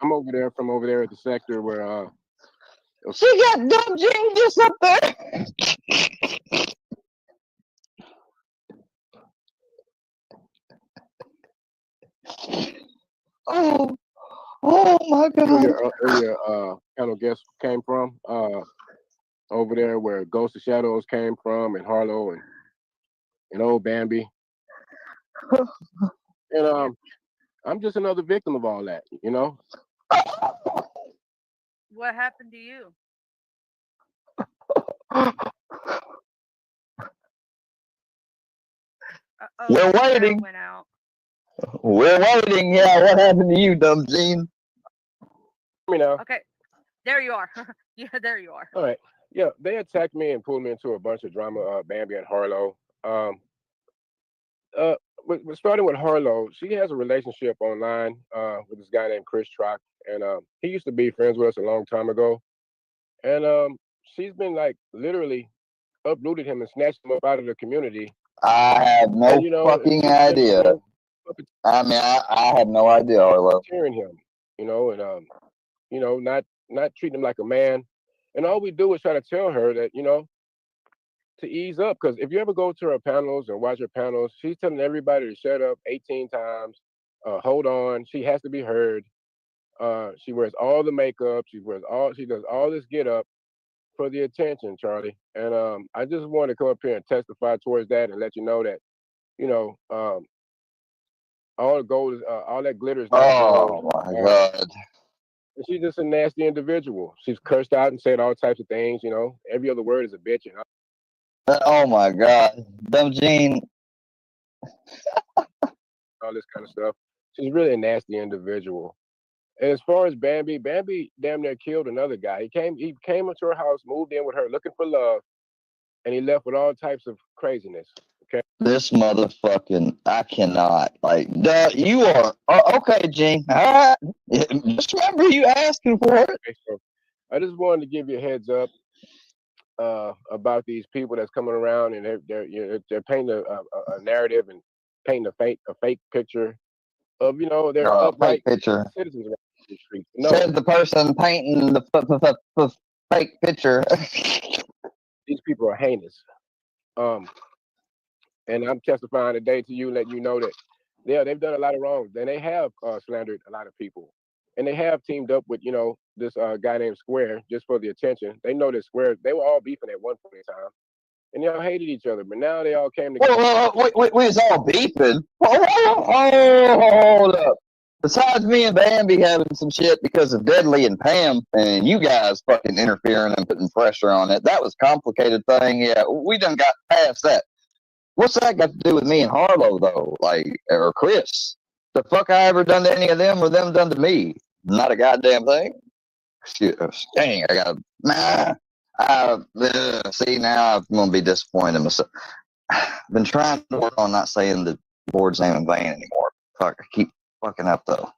I'm over there at the sector where she got dumb genius up there. Oh my God! Earlier panel guest came from over there where Ghost of Shadows came from, and Harlow and old Bambi, and I'm just another victim of all that, What happened to you? We're waiting. Went out. We're waiting. Yeah, what happened to you, dumb Gene? Let me know. Okay, there you are. Yeah, there you are. All right. Yeah, they attacked me and pulled me into a bunch of drama. Bambi and Harlow. Starting with Harlow, she has a relationship online with this guy named Chris Trock, and he used to be friends with us a long time ago. And she's been like literally uprooted him and snatched him up out of the community. I have no fucking idea. I mean, I have no idea, Harlow. Tearing him, and not treating him like a man. And all we do is try to tell her that, to ease up. Because if you ever go to her panels and watch her panels, she's telling everybody to shut up 18 times. Hold on. She has to be heard. She wears all the makeup. She does all this get up for the attention, Charlie. And I just want to come up here and testify towards that and let you know that, all the gold is all that glitter is not gold. Oh my God. She's just a nasty individual. She's cursed out and said all types of things, Every other word is a bitch. Oh my God. Dumb Gene. All this kind of stuff. She's really a nasty individual. And as far as Bambi damn near killed another guy. He came into her house, moved in with her looking for love, and he left with all types of craziness. Okay. This motherfucking, I cannot. Like, you are okay, Gene. All right. Just remember you asking for it. Okay, so I just wanted to give you a heads up about these people that's coming around, and they're painting a narrative and painting a fake picture of their upright picture. Citizens around the street. Said the person painting the fake picture. These people are heinous. And I'm testifying today to you, letting you know that they've done a lot of wrong. And they have slandered a lot of people. And they have teamed up with, this guy named Square just for the attention. They know that Square, they were all beefing at one point in time. And they all hated each other. But now they all came together. Wait, it's all beefing? Hold up. Besides me and Bambi having some shit because of Deadly and Pam, and you guys fucking interfering and putting pressure on it, that was a complicated thing. Yeah, we done got past that. What's that got to do with me and Harlow, though? Like, or Chris? The fuck I ever done to any of them or them done to me? Not a goddamn thing. Shit, dang, I got see, now I'm gonna be disappointed in myself. I've been trying to work on not saying the Lord's name in vain anymore. Fuck, I keep fucking up though.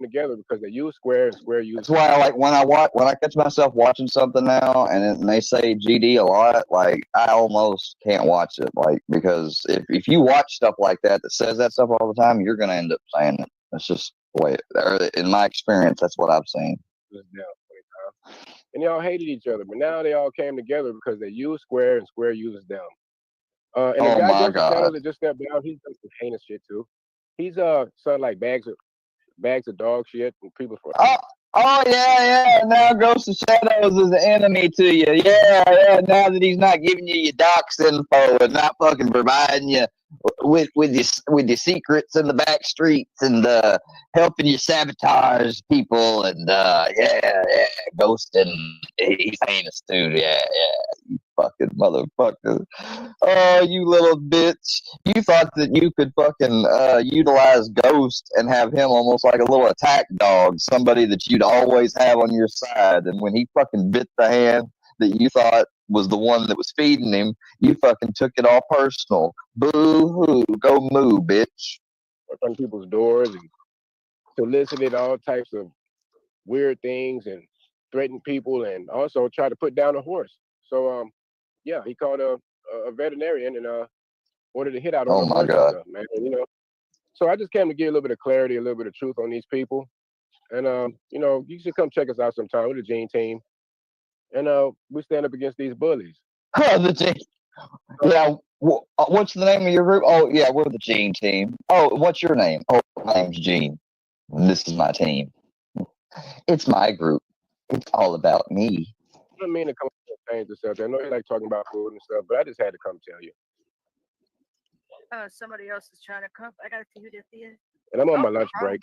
Together because they use Square and Square uses. That's why I like when I catch myself watching something now and they say GD a lot, like I almost can't watch it, like because if you watch stuff like that says that stuff all the time, you're gonna end up saying it. It's just the way in my experience, that's what I've seen. And they all hated each other, but now they all came together because they use Square and Square uses them. And the guy Joseph Channel that just stepped down, he's done some heinous shit too. He's selling like bags of dog shit and people for. Oh yeah. Now Ghost of Shadows is an enemy to you. Yeah. Now that he's not giving you your docs info and not fucking providing you with your secrets in the back streets and helping you sabotage people and Ghost and he's heinous too. Yeah. You fucking motherfucker. Oh, you little bitch. You thought that you could fucking utilize Ghost and have him almost like a little attack dog, somebody that you'd always have on your side. And when he fucking bit the hand that you thought was the one that was feeding him, you fucking took it all personal. Boo-hoo. Go moo, bitch. On people's doors and solicited all types of weird things and threatened people and also tried to put down a horse. So, yeah, he called a veterinarian and ordered a hit out on the horse. God. Stuff, man. And, so I just came to give a little bit of clarity, a little bit of truth on these people. And, you should come check us out sometime with the Gene team. And we stand up against these bullies. The Gene. Yeah. What's the name of your group? Oh, yeah, we're the Gene team. Oh, what's your name? Oh, my name's Gene. This is my team. It's my group. It's all about me. I don't mean to come change the subject. I know you like talking about food and stuff, but I just had to come tell you. Somebody else is trying to come. I gotta see who this is. And I'm on my lunch break.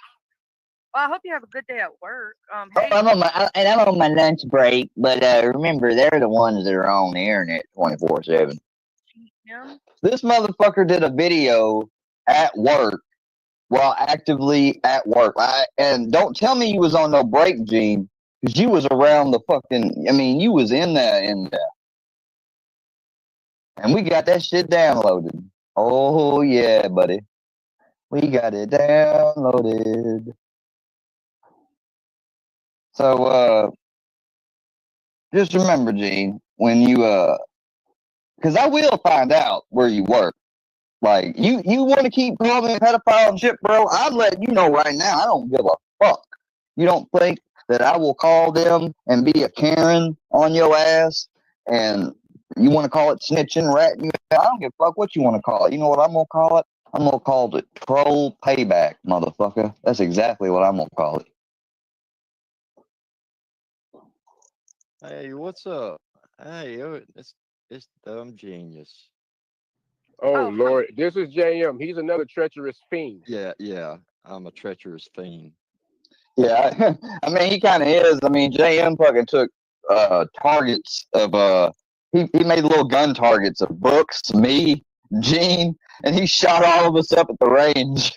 Well, I hope you have a good day at work. Hey. I'm on my lunch break, but remember, they're the ones that are on the internet 24/7. Yeah. This motherfucker did a video at work while actively at work. And don't tell me you was on no break, Gene, because you was around the fucking. I mean, you was in there, and we got that shit downloaded. Oh yeah, buddy, we got it downloaded. So just remember, Gene, when you because I will find out where you work. Like you want to keep calling me a pedophile and shit, bro. I'm letting you know right now. I don't give a fuck. You don't think that I will call them and be a Karen on your ass, and you want to call it snitching, ratting you out? I don't give a fuck what you want to call it. You know what I'm gonna call it? I'm gonna call it troll payback, motherfucker. That's exactly what I'm gonna call it. Hey, what's up? Hey, it's dumb genius. Oh Lord, this is JM. He's another treacherous fiend. Yeah, I'm a treacherous fiend. Yeah, I mean he kind of is. I mean JM fucking took targets of he made little gun targets of Brooks, me, Gene, and he shot all of us up at the range.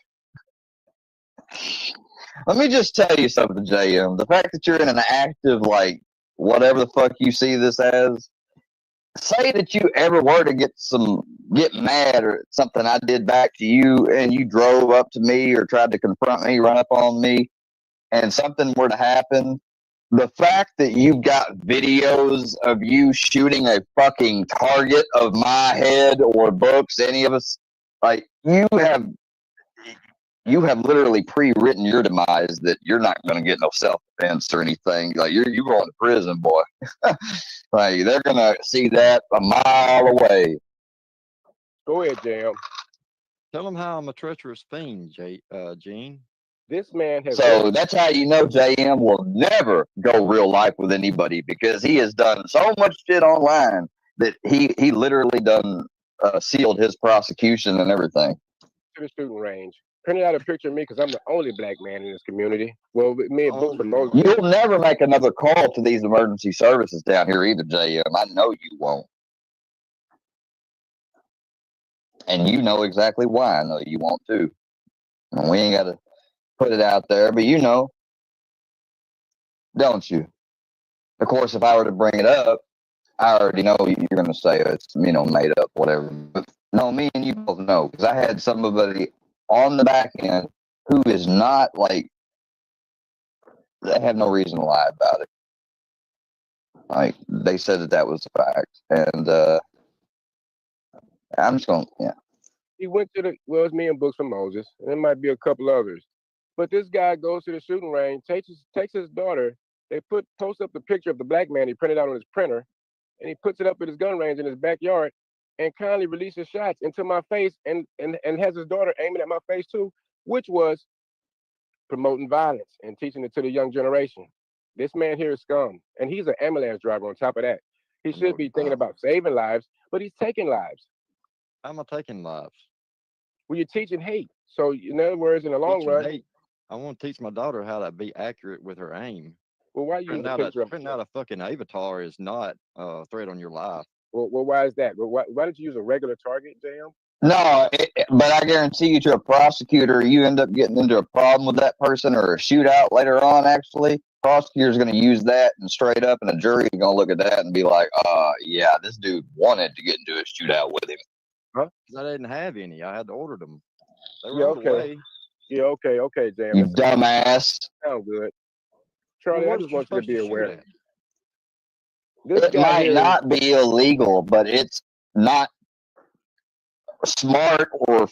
Let me just tell you something, JM. The fact that you're in an active, like, whatever the fuck you see this as, say that you ever were to get mad or something I did back to you and you drove up to me or tried to confront me, run up on me, and something were to happen, the fact that you've got videos of you shooting a fucking target of my head or Brooks, any of us, like, you have literally pre-written your demise that you're not going to get no self-defense or anything. Like you're going to prison, boy. Like they're going to see that a mile away. Go ahead, JM. Tell them how I'm a treacherous fiend, Gene. This man has. So that's how you know JM will never go real life with anybody, because he has done so much shit online that he literally done sealed his prosecution and everything. To the shooting range. Printed out a picture of me because I'm the only black man in this community. Well, me and Books and Moses. You'll never make another call to these emergency services down here either, JM. I know you won't. And you know exactly why. I know you want to. And we ain't got to put it out there, but you know, don't you? Of course, if I were to bring it up, I already know you're going to say it's, made up, whatever. But no, me and you both know, because I had somebody on the back end who is not like, they have no reason to lie about it. Like, they said that was a fact. And I'm just going, yeah. He went to it's me and Books from Moses, and there might be a couple others. But this guy goes to the shooting range, takes his daughter. They post up the picture of the black man he printed out on his printer, and he puts it up at his gun range in his backyard, and kindly releases shots into my face, and has his daughter aiming at my face too, which was promoting violence and teaching it to the young generation. This man here is scum, and he's an ambulance driver on top of that. He should be thinking about saving lives, but he's taking lives. How am I taking lives? Well, you're teaching hate. So, in other words, in the long run, hate. I want to teach my daughter how to be accurate with her aim. Well, why you printing out a fucking avatar is not a threat on your life. Well, why is that? Well, why did you use a regular target, JM? No, but I guarantee you, to a prosecutor, you end up getting into a problem with that person or a shootout later on. Actually, prosecutor's going to use that and straight up, and the jury is going to look at that and be like, yeah, this dude wanted to get into a shootout with him. Huh? Because I didn't have any. I had to order them. They were okay. away. Yeah, okay, JM. You dumbass. Sound good. Charlie, I just want you to be aware. It might not be illegal, but it's not smart or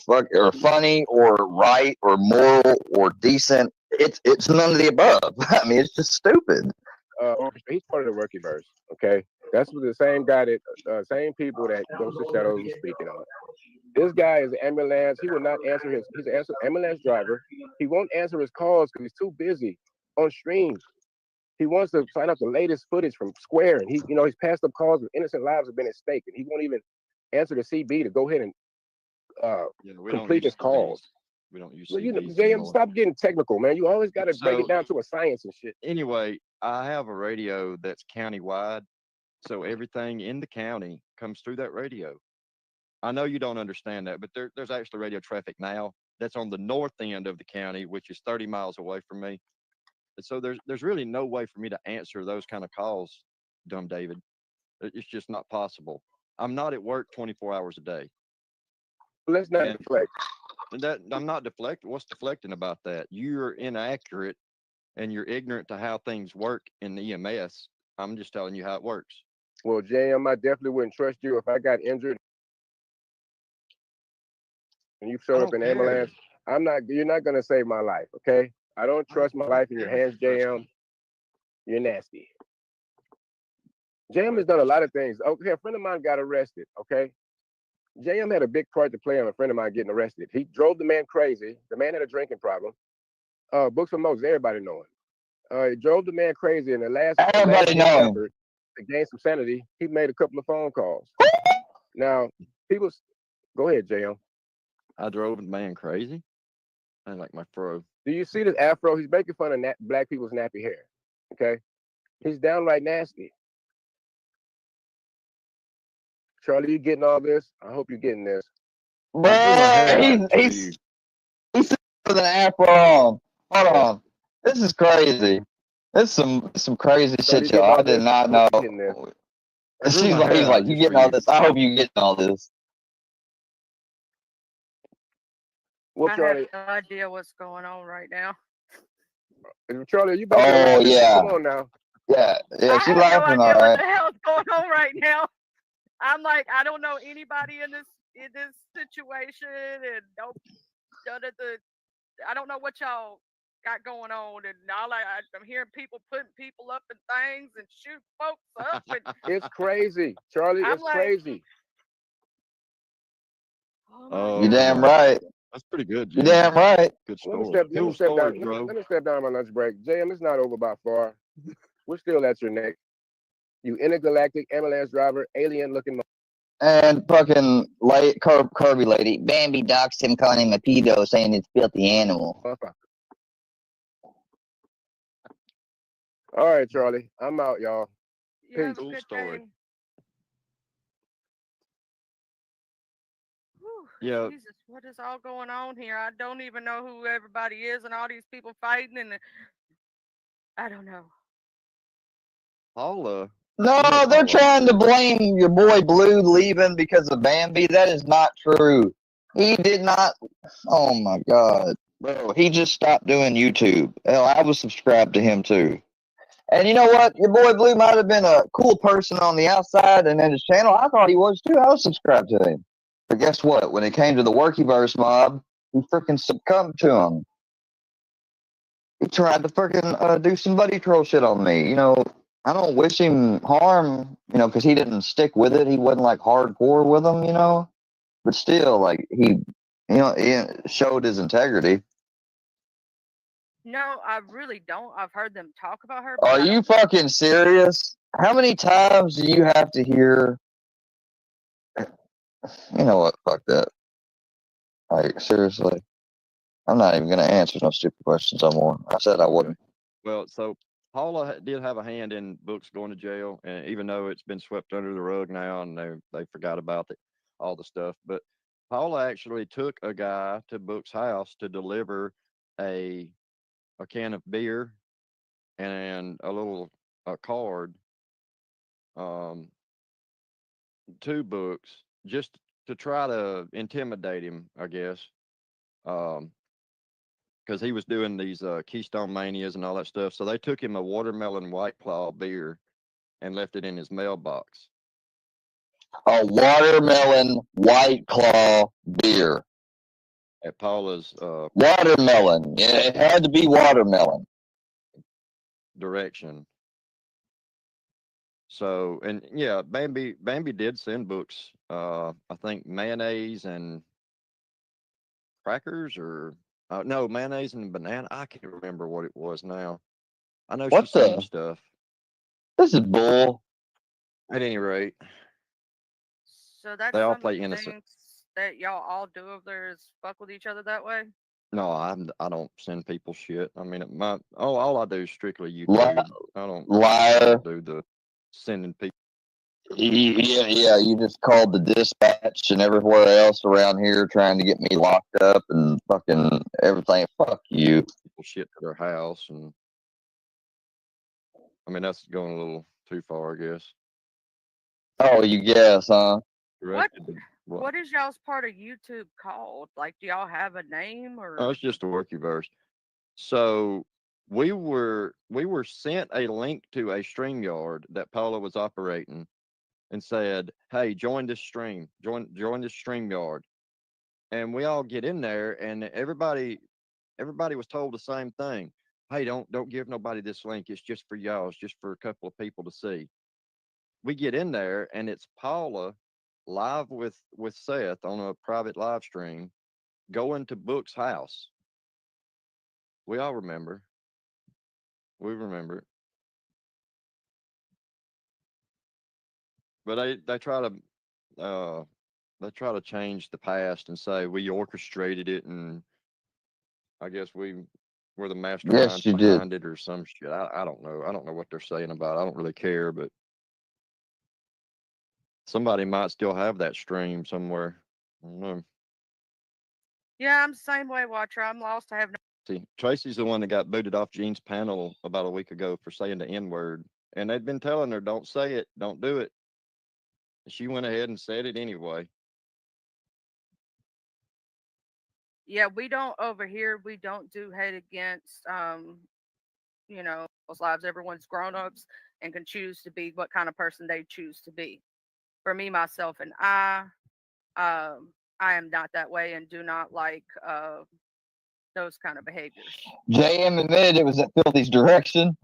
funny or right or moral or decent. It's none of the above. I mean, it's just stupid. He's part of the Rookie-verse, okay? That's the same guy that same people that Ghost of Shadows was speaking on. This guy is an ambulance. He will not answer he's an ambulance driver. He won't answer his calls because he's too busy on stream. He wants to find out the latest footage from Square, and he's passed up calls with innocent lives have been at stake, and he won't even answer the CB to go ahead and complete his calls. We don't use CBs. JM, stop getting technical, man. You always got to break it down to a science and shit. Anyway, I have a radio that's county-wide, so everything in the county comes through that radio. I know you don't understand that, but there's actually radio traffic now that's on the north end of the county, which is 30 miles away from me. And so there's really no way for me to answer those kind of calls, dumb David. It's just not possible. I'm not at work 24 hours a day. Let's not deflect. I'm not deflecting. What's deflecting about that? You're inaccurate and you're ignorant to how things work in the EMS. I'm just telling you how it works. Well, JM, I definitely wouldn't trust you if I got injured and you showed up in ambulance. You're not gonna save my life, okay? I don't trust my life in your hands, JM. You're nasty. JM has done a lot of things. Okay, a friend of mine got arrested, okay? JM had a big part to play on a friend of mine getting arrested. He drove the man crazy. The man had a drinking problem. Books from Moses, everybody know him. He drove the man crazy, and everybody know him. To gain some sanity, he made a couple of phone calls. Now, go ahead, JM. I drove the man crazy? I like my fro. Do you see this afro? He's making fun of black people's nappy hair, okay? He's downright nasty. Charlie, you getting all this? I hope you're getting this. Bro, he's with an afro on. Hold on. This is crazy. This is some crazy shit, y'all. I did not know. He's like, you getting all this? I hope you getting all this. Well, Charlie, I have no idea what's going on right now. Charlie, you back? Oh, yeah. Come on now. Yeah, she's laughing, all right. What the hell's going on right now? I'm like, I don't know anybody in this situation, and I don't know what y'all got going on, and I'm hearing people putting people up in things and shoot folks up. And it's crazy, Charlie. It's crazy. Oh, you're damn right. That's pretty good. You're damn right. Good story. Let me step down on my lunch break. JM, it's not over by far. We're still at your neck. You intergalactic ambulance driver, alien looking. And fucking Kirby lady. Bambi doxed him, calling him a pedo, saying it's filthy animal. All right, Charlie. I'm out, y'all. Peace. Cool story. Yeah. Jesus, what is all going on here? I don't even know who everybody is and all these people fighting, and I don't know. Paula. No, You know they're Paula, trying to too. blame your boy Blue leaving because of Bambi. That is not true. He did not. Oh my God, bro! He just stopped doing YouTube. Hell, I was subscribed to him too. And you know what? Your boy Blue might have been a cool person on the outside, and in his channel, I thought he was too. I was subscribed to him. But guess what? When it came to the Workyverse mob, he freaking succumbed to him. He tried to freaking do some buddy troll shit on me. You know, I don't wish him harm, you know, because he didn't stick with it. He wasn't like hardcore with them, you know. But still, like he showed his integrity. No, I really don't. I've heard them talk about her, but Are I you don't. fucking serious? How many times do you have to hear? You know what? Fuck that. Like seriously, I'm not even gonna answer no stupid questions anymore. I said I wouldn't. Well, so Paula did have a hand in Books going to jail, and even though it's been swept under the rug now, and they forgot about it, all the stuff, but Paula actually took a guy to Book's house to deliver a can of beer and a card to Books just to try to intimidate him, I guess. Because he was doing these Keystone Manias and all that stuff. So they took him a watermelon White Claw beer and left it in his mailbox. A watermelon White Claw beer. At Paula's Watermelon. Yeah, it had to be watermelon. direction. So, and yeah, Bambi did send Books, I think mayonnaise and crackers, or no, mayonnaise and banana. I can't remember what it was now. I know she What sent him the? stuff. This is bull. At any rate, So that's they all some of play the innocent. things that y'all all do over there is fuck with each other that way. No, I don't send people shit. I mean, all I do is strictly Li- YouTube. I Liar. don't do the sending people. Yeah, you just called the dispatch and everywhere else around here trying to get me locked up and fucking everything. Fuck you. People shit to their house, and I mean that's going a little too far, I guess. Oh, you guess, huh? Directed to What is y'all's part of YouTube called? Like, do y'all have a name Oh, or? it's just a Workyverse. So we were sent a link to a StreamYard that Paula was operating, and said, "Hey, join this stream. Join this StreamYard." And we all get in there, and everybody was told the same thing. Hey, don't give nobody this link. It's just for y'all. It's just for a couple of people to see. We get in there, and it's Paula live with Seth on a private live stream going to Book's house. We all remember. We remember it. But they try to change the past and say we orchestrated it, and I guess we were the masterminds Yes, you did. behind it or some shit. I don't know. I don't know what they're saying about it. I don't really care, but somebody might still have that stream somewhere. I don't know. Yeah, I'm the same way, Watcher. I'm lost. I have no. See, Tracy's the one that got booted off Gene's panel about a week ago for saying the N word. And they'd been telling her, don't say it, don't do it. And she went ahead and said it anyway. Yeah, we don't over here. We don't do hate against, those lives. Everyone's grown ups and can choose to be what kind of person they choose to be. For me, myself, and I am not that way and do not like those kind of behaviors. JM admitted it was at Filthy's direction.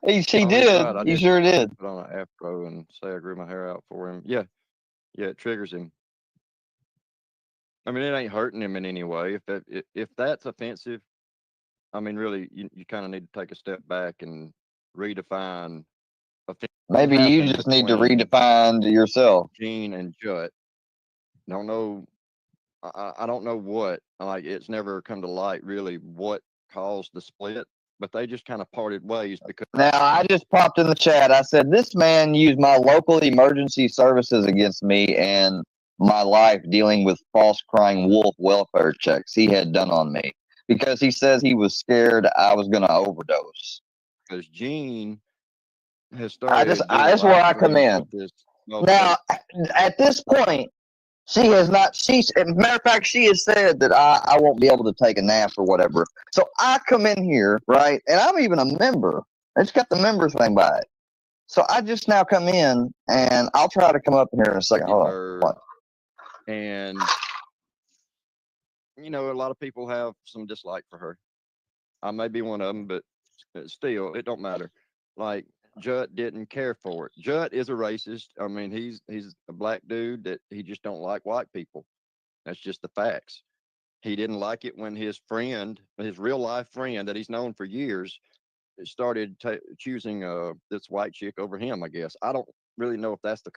He did. Right. He sure did. Put on an afro and say I grew my hair out for him. Yeah, it triggers him. I mean, it ain't hurting him in any way. If that's offensive, I mean, really, you kind of need to take a step back and redefine. Maybe you just need to redefine to yourself. Gene and Jut. Don't know. I don't know what. Like, it's never come to light really what caused the split, but they just kind of parted ways because. Now, I just popped in the chat. I said, this man used my local emergency services against me, and my life dealing with false crying wolf welfare checks he had done on me because he says he was scared I was going to overdose. Because Gene has started doing that's where live I come streams in. with this. Now, at this point, she has not. Matter of fact, she has said that I won't be able to take a nap or whatever. So I come in here, right, and I'm even a member. It's got the member thing by it. So I just now come in, and I'll try to come up here in a second. Hold on. What? And you know, a lot of people have some dislike for her. I may be one of them, but still, it don't matter. Like Jut didn't care for it. Jut is a racist. I mean, he's a black dude that he just don't like white people. That's just the facts. He didn't like it when his friend, his real life friend that he's known for years, started choosing this white chick over him. I guess I don't really know if that's the.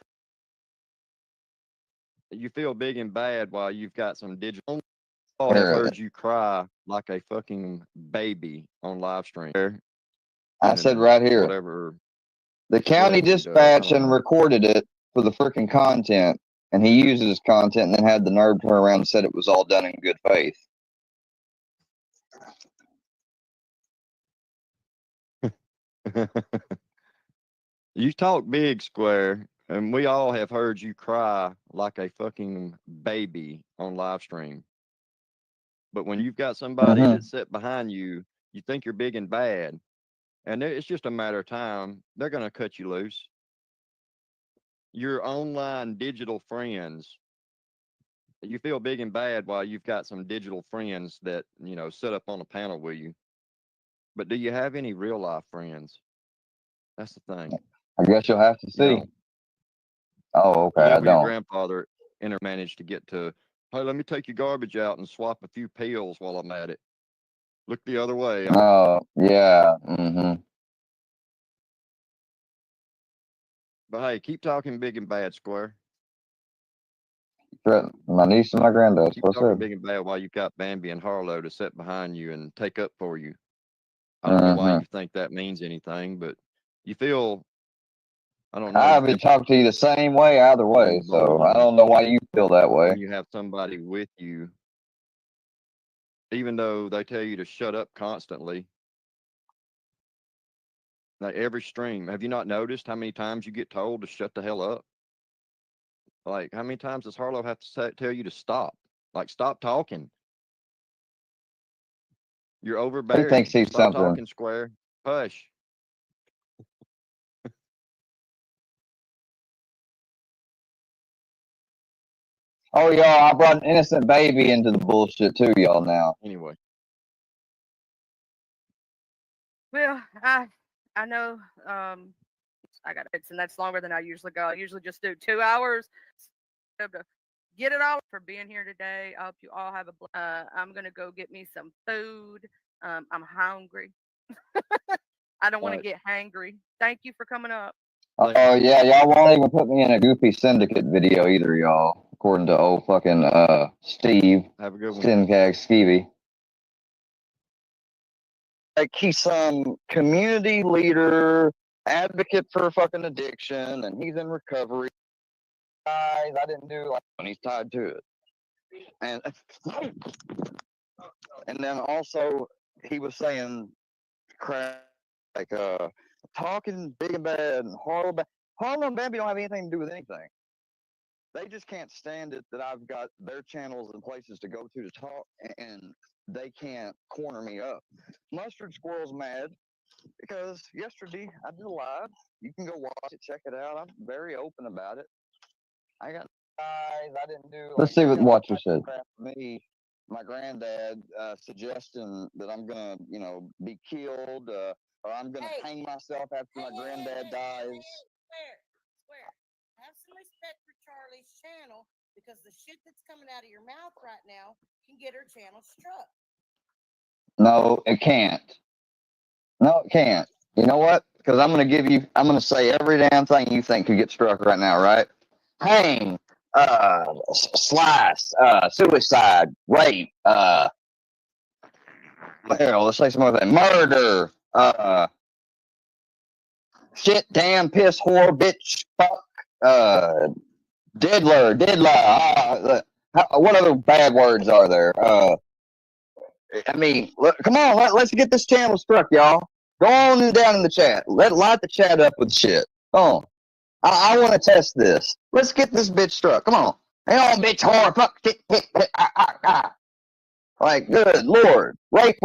You feel big and bad while you've got some digital. Oh, I've heard you cry like a fucking baby on live stream. I said right here. Whatever. The county dispatched and recorded it for the freaking content, and he used his content and then had the nerve to turn around and said it was all done in good faith. You talk big, Square, and we all have heard you cry like a fucking baby on live stream. But when you've got somebody that's sit behind you, you think you're big and bad, and it's just a matter of time. They're going to cut you loose. Your online digital friends, you feel big and bad while you've got some digital friends that, you know, sit up on a panel with you. But do you have any real life friends? That's the thing. I guess you'll have to see. You know, oh, okay. I don't. Your grandfather managed to get to, hey, let me take your garbage out and swap a few pills while I'm at it. Look the other way. Oh, yeah. Mm-hmm. But hey, keep talking big and bad, Square. My niece and my granddad. Keep talking big and bad while you've got Bambi and Harlow to sit behind you and take up for you. I don't know why you think that means anything, but you feel, I don't know. I would talk to you the same way either way, so I don't know why you feel that way. When you have somebody with you, even though they tell you to shut up constantly, like every stream, have you not noticed how many times you get told to shut the hell up? Like, how many times does Harlow have to tell you to stop? Like, stop talking. You're overbearing. He thinks he's stop something. Talking, Square. Hush. Oh, y'all, I brought an innocent baby into the bullshit too, y'all, now. Anyway. Well, I know I got it, and that's longer than I usually go. I usually just do 2 hours to get it all for being here today. I hope you all have I'm gonna go get me some food. I'm hungry. I don't want to get hangry. Thank you for coming up. Oh yeah, y'all won't even put me in a Goofy Syndicate video either, y'all. According to old fucking Steve. Have a good one. Sincag Stevie. Like he's some community leader, advocate for fucking addiction, and he's in recovery. Guys, I didn't do like when he's tied to it. And then also he was saying crap like talking big and bad and Harlow and Bambi don't have anything to do with anything. They just can't stand it that I've got their channels and places to go to talk, and they can't corner me up. Mustard Squirrel's mad because yesterday I did a live. You can go watch it, check it out. I'm very open about it. I got guys. I didn't do. Let's see what Watcher said. Me, my granddad suggesting that I'm gonna, you know, be killed or I'm gonna hang myself after my granddad dies. Swear. Have some respect for Charlie's channel because the shit that's coming out of your mouth right now can get her channel struck. No, it can't. No, it can't. You know what? Because I'm gonna say every damn thing you think could get struck right now, right? Hang, slice, suicide, rape, let's say some other thing. Murder, shit, damn, piss, whore, bitch, fuck, Diddler. What other bad words are there? I mean, come on, let's get this channel struck, y'all. Go on and down in the chat. Light the chat up with shit. Come on. I want to test this. Let's get this bitch struck. Come on. Hang on, bitch, whore, fuck, Like, good lord. Rape.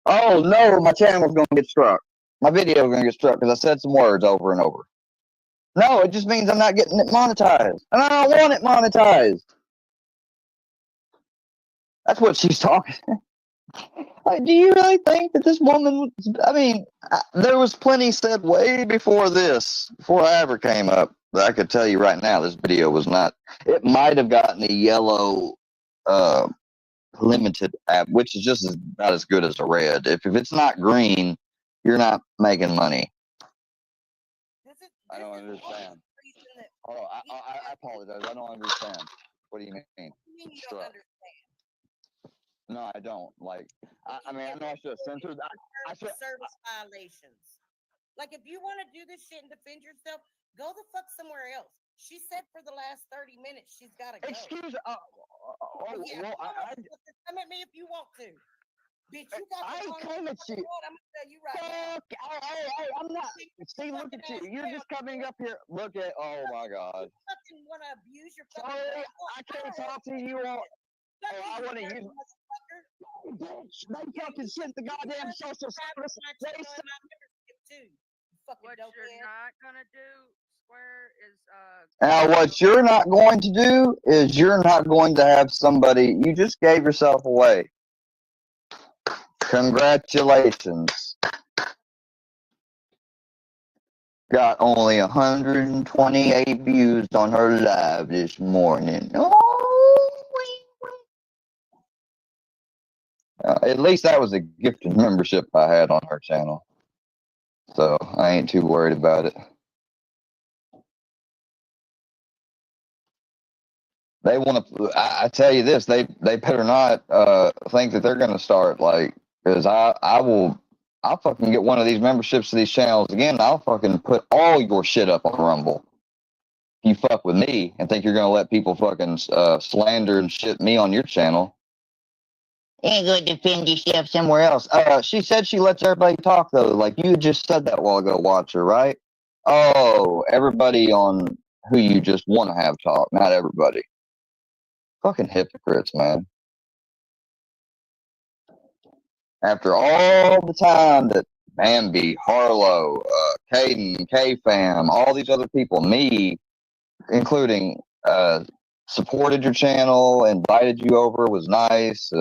Oh no, my channel's gonna get struck. My video's gonna get struck because I said some words over and over. No, it just means I'm not getting it monetized. And I don't want it monetized. That's what she's talking. Like, do you really think that this woman, I mean, there was plenty said way before this, before I ever came up. But I could tell you right now, this video was not, it might have gotten a yellow limited app, which is just about as good as a red. If it's not green, you're not making money. I don't understand. Oh, I apologize. I don't understand. What do you mean? You don't understand. No, I don't. Like, I mean, I know I should have censored that. I should service violations. Like, if you want to do this shit and defend yourself, go the fuck somewhere else. She said for the last 30 minutes she's got to go. Excuse me. Come at me if you want to. Bitch, you got I come at you. I'm gonna tell you right now. I'm not. See, look at you. You're just coming up here. Look at. Oh my God. You fucking want to abuse your fucking. Sorry, I can't talk to you all. Oh, I want to use. Bitch, they fucking sent the goddamn social service. They sent. What you're not gonna do, Square, is Now, what you're not going to do is you're not going to have somebody. You just gave yourself away. Congratulations. Got only 128 views on her live this morning. At least that was a gifted membership I had on her channel. So I ain't too worried about it. They want to, I tell you this, they better not think that they're going to start, like, because I'll fucking get one of these memberships to these channels again, and I'll fucking put all your shit up on Rumble. If you fuck with me and think you're going to let people fucking slander and shit me on your channel, you ain't going to defend yourself somewhere else. She said she lets everybody talk, though. Like, you just said that while ago, Watcher, right? Oh, everybody on who you just want to have talk, not everybody. Fucking hypocrites, man. After all the time that Bambi, Harlow, Caden, K-Fam, all these other people, me, including, supported your channel, invited you over, was nice,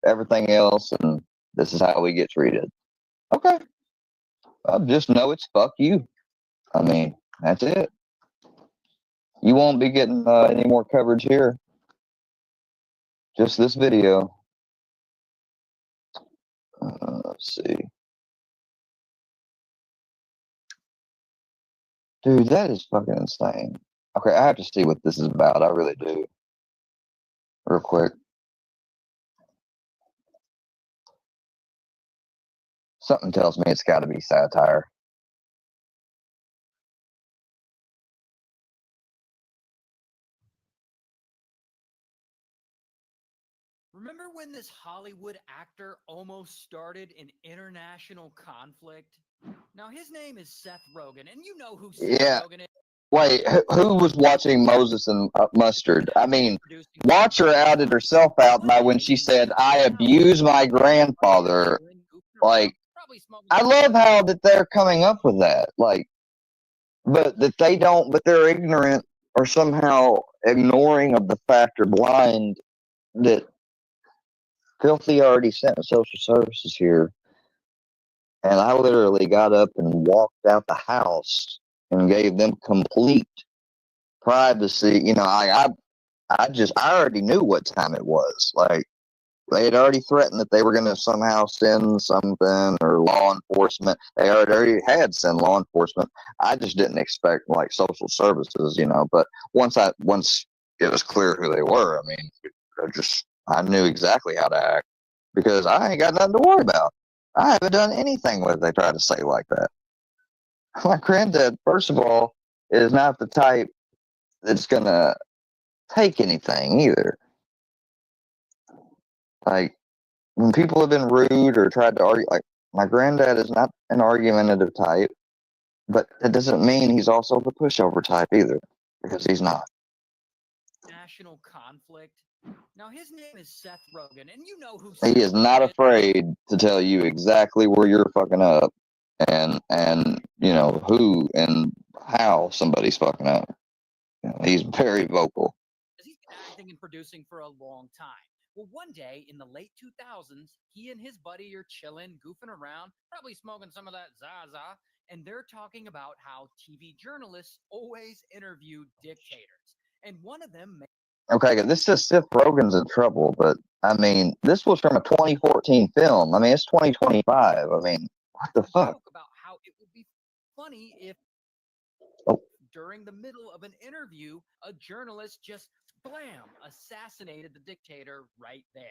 everything else, and this is how we get treated. Okay. Just know it's fuck you. I mean, that's it. You won't be getting any more coverage here. Just this video. Let's see. Dude, that is fucking insane. Okay, I have to see what this is about. I really do. Real quick. Something tells me it's got to be satire. Remember when this Hollywood actor almost started an international conflict? Now, his name is Seth Rogen, and you know who Seth Rogen is. Wait, who was watching Moses and Mustard? I mean, Watcher outed herself out by when she said, I abuse my grandfather. Like, I love how that they're coming up with that. Like, but that they don't, but they're ignorant or somehow ignoring of the fact or blind that Filthy already sent social services here. And I literally got up and walked out the house and gave them complete privacy. You know, I already knew what time it was. Like, they had already threatened that they were going to somehow send something or law enforcement. They already had sent law enforcement. I just didn't expect like social services, you know. But once it was clear who they were, I mean, I knew exactly how to act because I ain't got nothing to worry about. I haven't done anything with it they try to say like that. My granddad, first of all, is not the type that's gonna take anything either. Like when people have been rude or tried to argue, like my granddad is not an argumentative type, but that doesn't mean he's also the pushover type either, because he's not. National conflict. Now his name is Seth Rogen, and you know who He Seth is not Rogen is. afraid to tell you exactly where you're fucking up, and you know who and how somebody's fucking up. You know, he's very vocal. He's been acting and producing for a long time. Well, one day in the late 2000s, he and his buddy are chilling, goofing around, probably smoking some of that Zaza, and they're talking about how TV journalists always interview dictators. And one of them Okay, this says Seth Rogen's in trouble, but I mean, this was from a 2014 film. I mean, it's 2025. I mean, what the fuck? about how it would be funny if during the middle of an interview, a journalist just blam assassinated the dictator right there.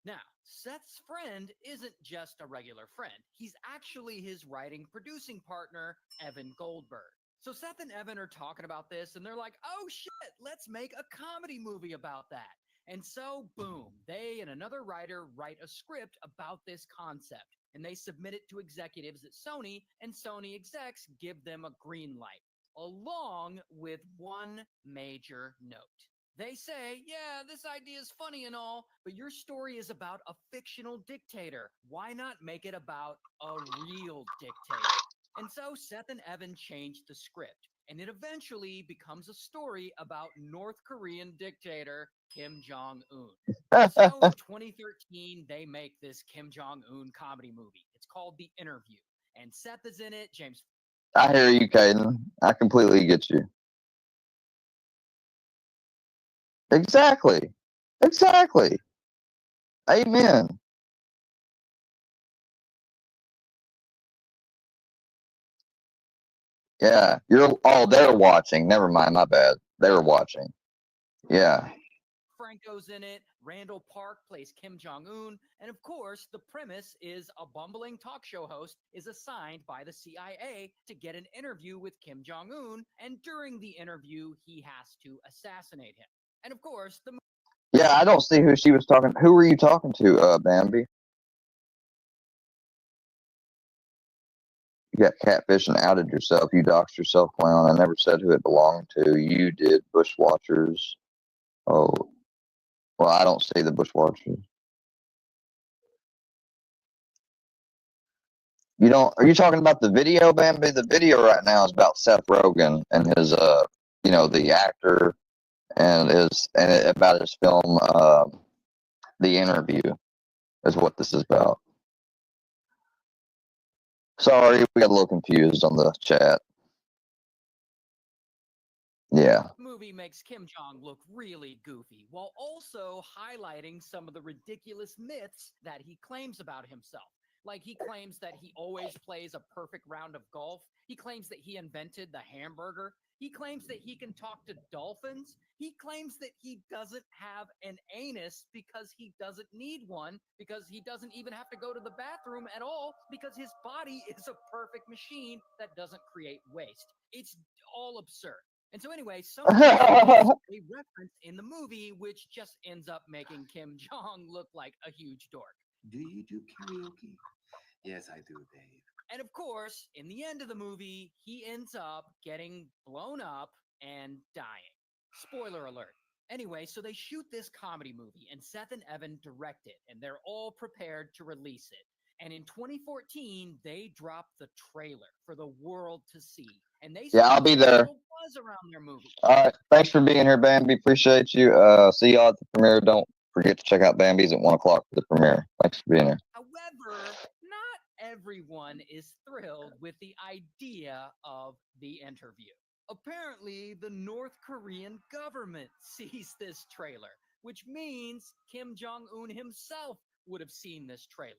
Now, Seth's friend isn't just a regular friend. He's actually his writing producing partner, Evan Goldberg. So Seth and Evan are talking about this and they're like, oh shit, let's make a comedy movie about that. And so, boom, they and another writer write a script about this concept and they submit it to executives at Sony, and Sony execs give them a green light, along with one major note. They say, yeah, this idea is funny and all, but your story is about a fictional dictator. Why not make it about a real dictator? And so Seth and Evan changed the script, and it eventually becomes a story about North Korean dictator Kim Jong-un. So in 2013, they make this Kim Jong-un comedy movie. It's called The Interview, and Seth is in it, James. I hear you, Caden. I completely get you. Exactly. Exactly. Amen. Yeah. They're watching. Never mind, my bad. They were watching. Yeah. Franco's in it. Randall Park plays Kim Jong-un. And of course, the premise is a bumbling talk show host is assigned by the CIA to get an interview with Kim Jong-un. And during the interview, he has to assassinate him. And of course, the Yeah, I don't see who she was talking. Who were you talking to, Bambi? You got catfish and outed yourself. You doxed yourself, clown. I never said who it belonged to. You did. Bushwatchers. Oh, well, I don't see the Bushwatchers. You don't? Are you talking about the video, Bambi? The video right now is about Seth Rogen and his, the actor, and about his film, The Interview, is what this is about. Sorry, we got a little confused on the chat. Yeah. movie makes Kim Jong look really goofy, while also highlighting some of the ridiculous myths that he claims about himself. Like he claims that he always plays a perfect round of golf. He claims that he invented the hamburger. He claims that he can talk to dolphins. He claims that he doesn't have an anus because he doesn't need one, because he doesn't even have to go to the bathroom at all, because his body is a perfect machine that doesn't create waste. It's all absurd. And so anyway, some of these myths they reference in the movie, which just ends up making Kim Jong look like a huge dork. Do you do karaoke? Yes, I do, Dave. And of course, in the end of the movie, he ends up getting blown up and dying. Spoiler alert. Anyway, so they shoot this comedy movie, and Seth and Evan direct it, and they're all prepared to release it. And in 2014, they dropped the trailer for the world to see. And they Yeah, I'll be there. Buzz around their movie. All right. Thanks for being here, Bambi. Appreciate you. See y'all at the premiere. Don't forget to check out Bambi's at 1 o'clock for the premiere. Thanks for being here. However, not everyone is thrilled with the idea of the interview. Apparently, the North Korean government sees this trailer, which means Kim Jong-un himself would have seen this trailer.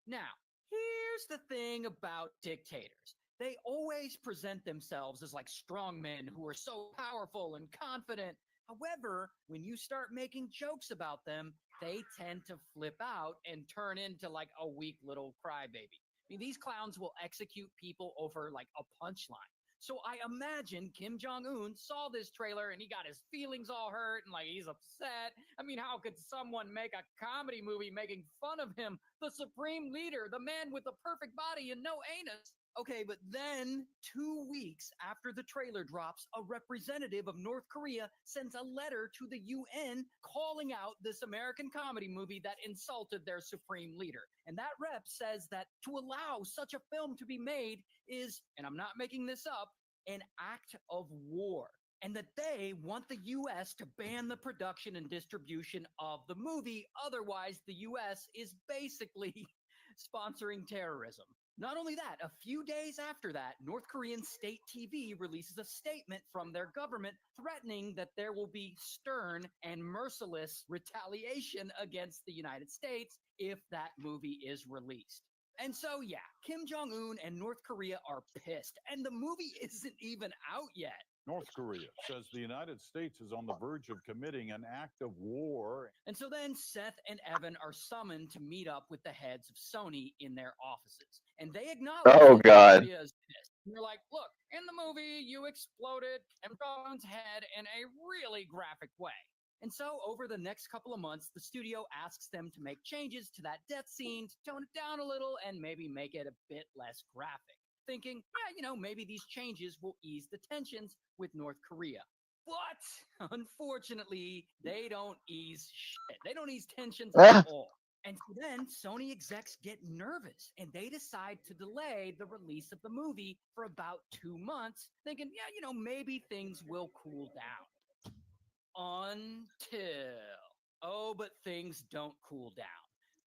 Now, here's the thing about dictators. They always present themselves as like strong men who are so powerful and confident. However, when you start making jokes about them, they tend to flip out and turn into like a weak little crybaby. I mean, these clowns will execute people over like a punchline. So I imagine Kim Jong-un saw this trailer and he got his feelings all hurt and like he's upset. I mean, how could someone make a comedy movie making fun of him, the supreme leader, the man with the perfect body and no anus? Okay, but then 2 weeks after the trailer drops, a representative of North Korea sends a letter to the UN calling out this American comedy movie that insulted their supreme leader. And that rep says that to allow such a film to be made is, and I'm not making this up, an act of war. And that they want the US to ban the production and distribution of the movie. Otherwise, the US is basically sponsoring terrorism. Not only that, a few days after that, North Korean state TV releases a statement from their government threatening that there will be stern and merciless retaliation against the United States if that movie is released. And so, yeah, Kim Jong-un and North Korea are pissed, and the movie isn't even out yet. North Korea says the United States is on the verge of committing an act of war. And so then Seth and Evan are summoned to meet up with the heads of Sony in their offices. And they acknowledge Oh, that God. Korea is pissed. And they're like, look, in the movie, you exploded Kim Jong-un's head in a really graphic way. And so over the next couple of months, the studio asks them to make changes to that death scene, to tone it down a little, and maybe make it a bit less graphic. Thinking, maybe these changes will ease the tensions with North Korea. But unfortunately, they don't ease shit. They don't ease tensions at all. And so then Sony execs get nervous and they decide to delay the release of the movie for about 2 months, thinking, maybe things will cool down. But things don't cool down.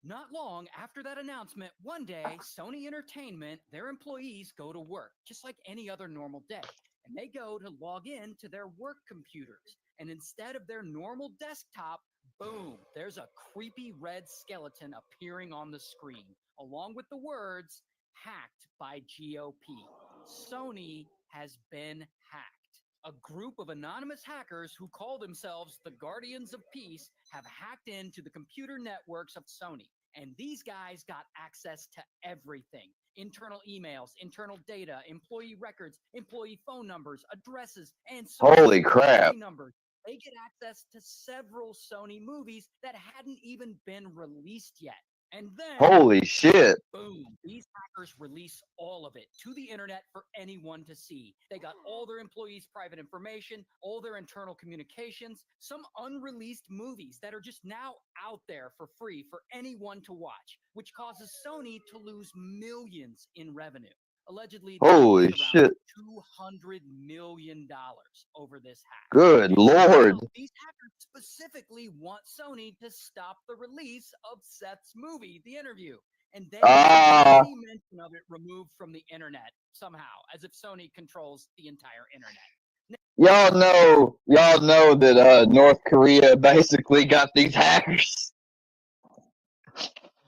Not long after that announcement, one day, Sony Entertainment, their employees go to work, just like any other normal day. And they go to log in to their work computers. And instead of their normal desktop, boom, there's a creepy red skeleton appearing on the screen, along with the words, hacked by GOP. Sony has been hacked. A group of anonymous hackers who call themselves the Guardians of Peace have hacked into the computer networks of Sony. And these guys got access to everything. Internal emails, internal data, employee records, employee phone numbers, addresses, and Holy crap. numbers. They get access to several Sony movies that hadn't even been released yet. And then, Holy shit. boom, these hackers release all of it to the internet for anyone to see. They got all their employees' private information, all their internal communications, some unreleased movies that are just now out there for free for anyone to watch, which causes Sony to lose millions in revenue. Allegedly, they Holy lost shit. around $200 million over this hack. Good Lord. Now, these hackers specifically want Sony to stop the release of Seth's movie, The Interview. And they want any mention of it removed from the internet somehow, as if Sony controls the entire internet. Y'all know that North Korea basically got these hackers.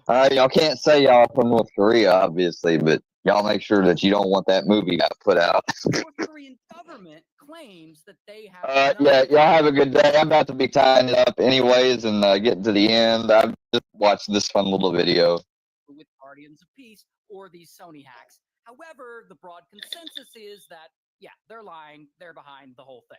Y'all can't say y'all from North Korea, obviously, but y'all make sure that you don't want that movie got put out. The North Korean government claims that they have Y'all have a good day. I'm about to be tying it up anyways and getting to the end. I've just watched this fun little video. With Guardians of Peace or these Sony hacks. However, the broad consensus is that, they're lying. They're behind the whole thing.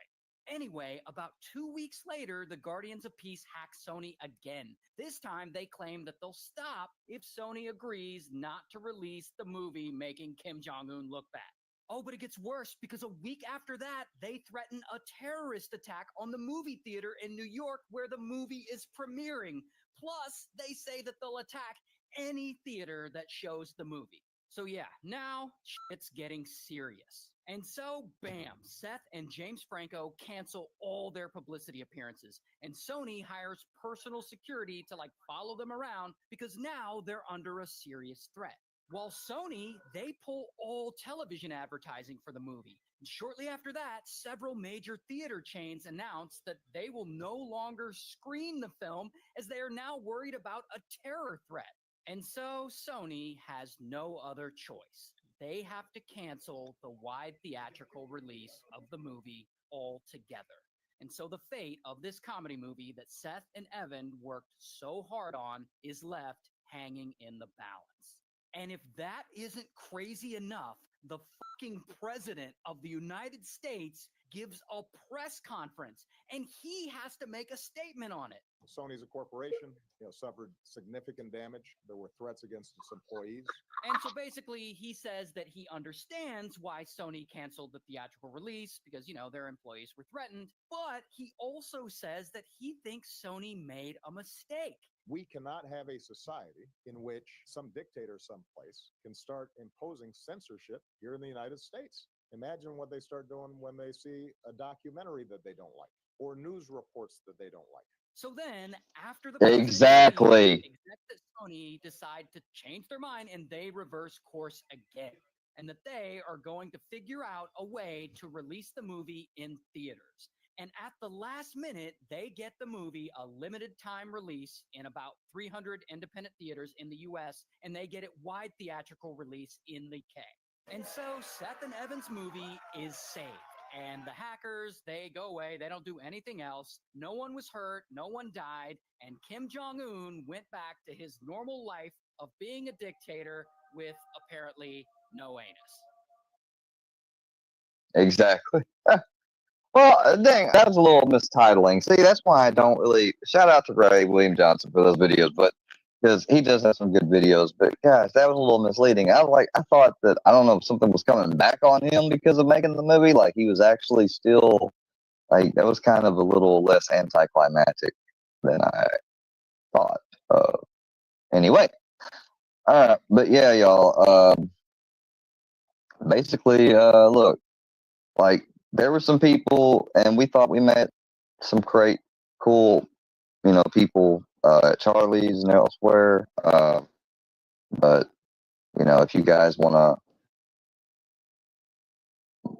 Anyway, about 2 weeks later, the Guardians of Peace hack Sony again. This time, they claim that they'll stop if Sony agrees not to release the movie making Kim Jong-un look bad. Oh, but it gets worse because a week after that, they threaten a terrorist attack on the movie theater in New York where the movie is premiering. Plus, they say that they'll attack any theater that shows the movie. So now it's getting serious. And so, bam, Seth and James Franco cancel all their publicity appearances. And Sony hires personal security to follow them around because now they're under a serious threat. While Sony, they pull all television advertising for the movie. And shortly after that, several major theater chains announced that they will no longer screen the film as they are now worried about a terror threat. And so Sony has no other choice. They have to cancel the wide theatrical release of the movie altogether. And so the fate of this comedy movie that Seth and Evan worked so hard on is left hanging in the balance. And if that isn't crazy enough, the fucking president of the United States gives a press conference and he has to make a statement on it. Sony's a corporation, suffered significant damage. There were threats against its employees. And so basically, he says that he understands why Sony canceled the theatrical release because, their employees were threatened. But he also says that he thinks Sony made a mistake. We cannot have a society in which some dictator someplace can start imposing censorship here in the United States. Imagine what they start doing when they see a documentary that they don't like or news reports that they don't like. So then, after the Exactly. execs at Sony decide to change their mind and they reverse course again, and that they are going to figure out a way to release the movie in theaters. And at the last minute, they get the movie a limited time release in about 300 independent theaters in the US, and they get it wide theatrical release in the UK. And so Seth and Evan's movie is saved. And the hackers, they go away. They don't do anything else. No one was hurt. No one died. And Kim Jong-un went back to his normal life of being a dictator with apparently no anus. Exactly. Well, dang, that was a little mistitling. See, that's why I don't really shout out to Ray William Johnson for those videos, but because he does have some good videos. But guys, that was a little misleading. I thought that I don't know if something was coming back on him because of making the movie. Like he was actually still like that was kind of a little less anticlimactic than I thought. Anyway, but yeah, y'all. Basically, look, like there were some people, and we thought we met some great, cool, people at Charlie's and elsewhere. But if you guys want to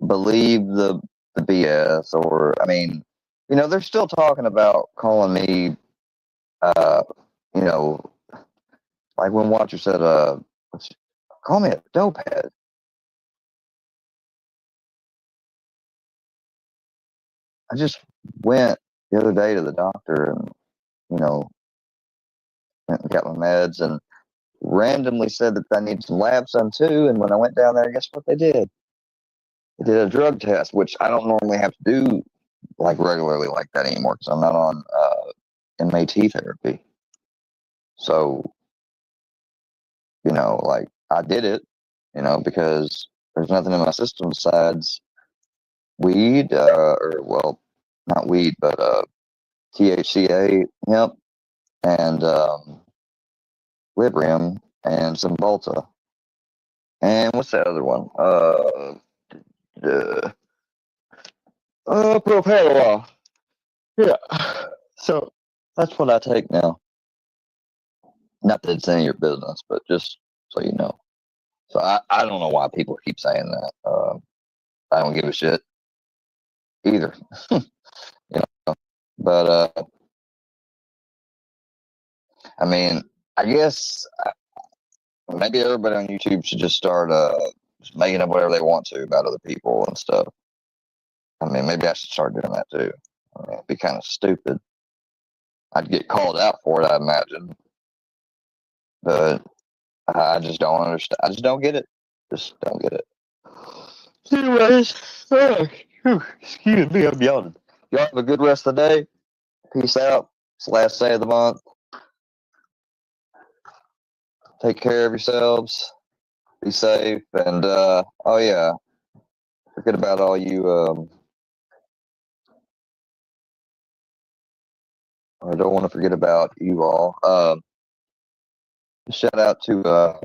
believe the BS, or I mean, they're still talking about calling me, like when Watcher said, call me a dope head. I just went the other day to the doctor and, went and got my meds and randomly said that I need some labs done too. And when I went down there, guess what they did? They did a drug test, which I don't normally have to do like regularly like that anymore because I'm not on MAT therapy. So, like I did it, because there's nothing in my system besides weed, or well, not weed, but THCA, hemp, and Librium, and some Volta. And what's that other one? Propanol. Yeah. So that's what I take now. Not that it's any of your business, but just so you know. So I don't know why people keep saying that. I don't give a shit either. But I mean, I guess maybe everybody on YouTube should just start just making up whatever they want to about other people and stuff. I mean, maybe I should start doing that too. I mean, it'd be kind of stupid. I'd get called out for it, I imagine. But I just don't understand. I just don't get it. Just don't get it. Anyways, excuse me, I'm yawning. Y'all have a good rest of the day. Peace out. It's the last day of the month. Take care of yourselves. Be safe. And, oh yeah, forget about all you, I don't want to forget about you all. Shout out to,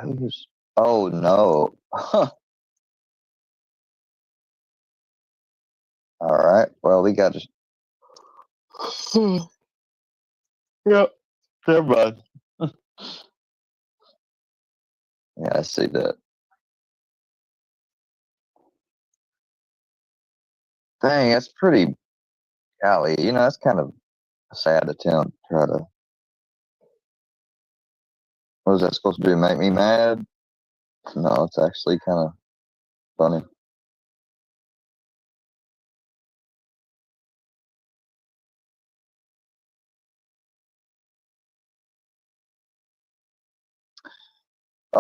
who's, oh no. All right. Well, we got to. Yep. Never mind. Yeah, I see that. Dang, that's pretty. Golly, that's kind of a sad attempt to try to. What was that supposed to do? Make me mad? No, it's actually kind of funny.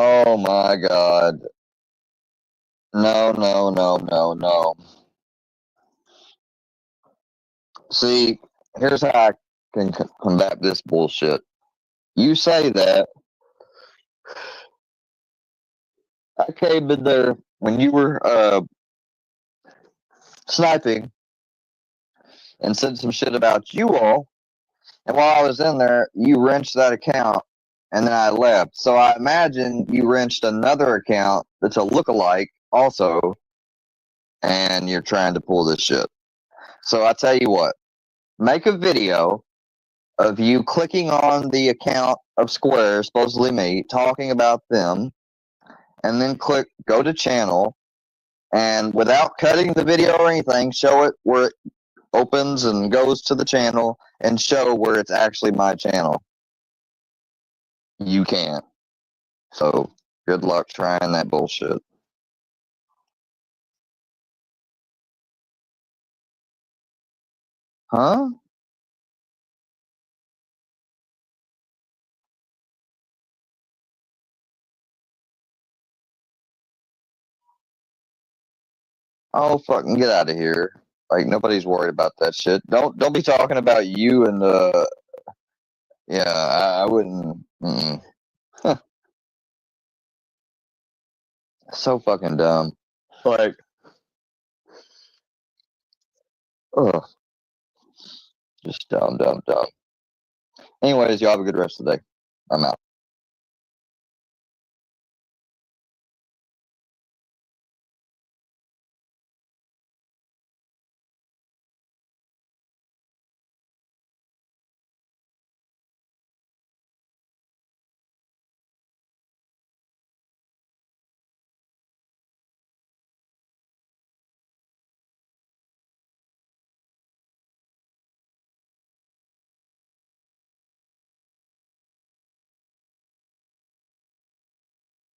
Oh my God. No, no, no, no, no. See, here's how I can combat this bullshit. You say that. Okay, but there, when you were sniping and said some shit about you all, and while I was in there, you wrenched that account, and then I left. So I imagine you wrenched another account that's a lookalike also, and you're trying to pull this shit. So I tell you what, make a video of you clicking on the account of Square, supposedly me, talking about them, and then go to channel, and without cutting the video or anything, show it where it opens and goes to the channel, and show where it's actually my channel. You can't. So good luck trying that bullshit. Huh? Oh, fucking get out of here. Like, nobody's worried about that shit. Don't be talking about you and yeah, I wouldn't. So fucking dumb. Like, ugh. Just dumb, dumb, dumb. Anyways, y'all have a good rest of the day. I'm out.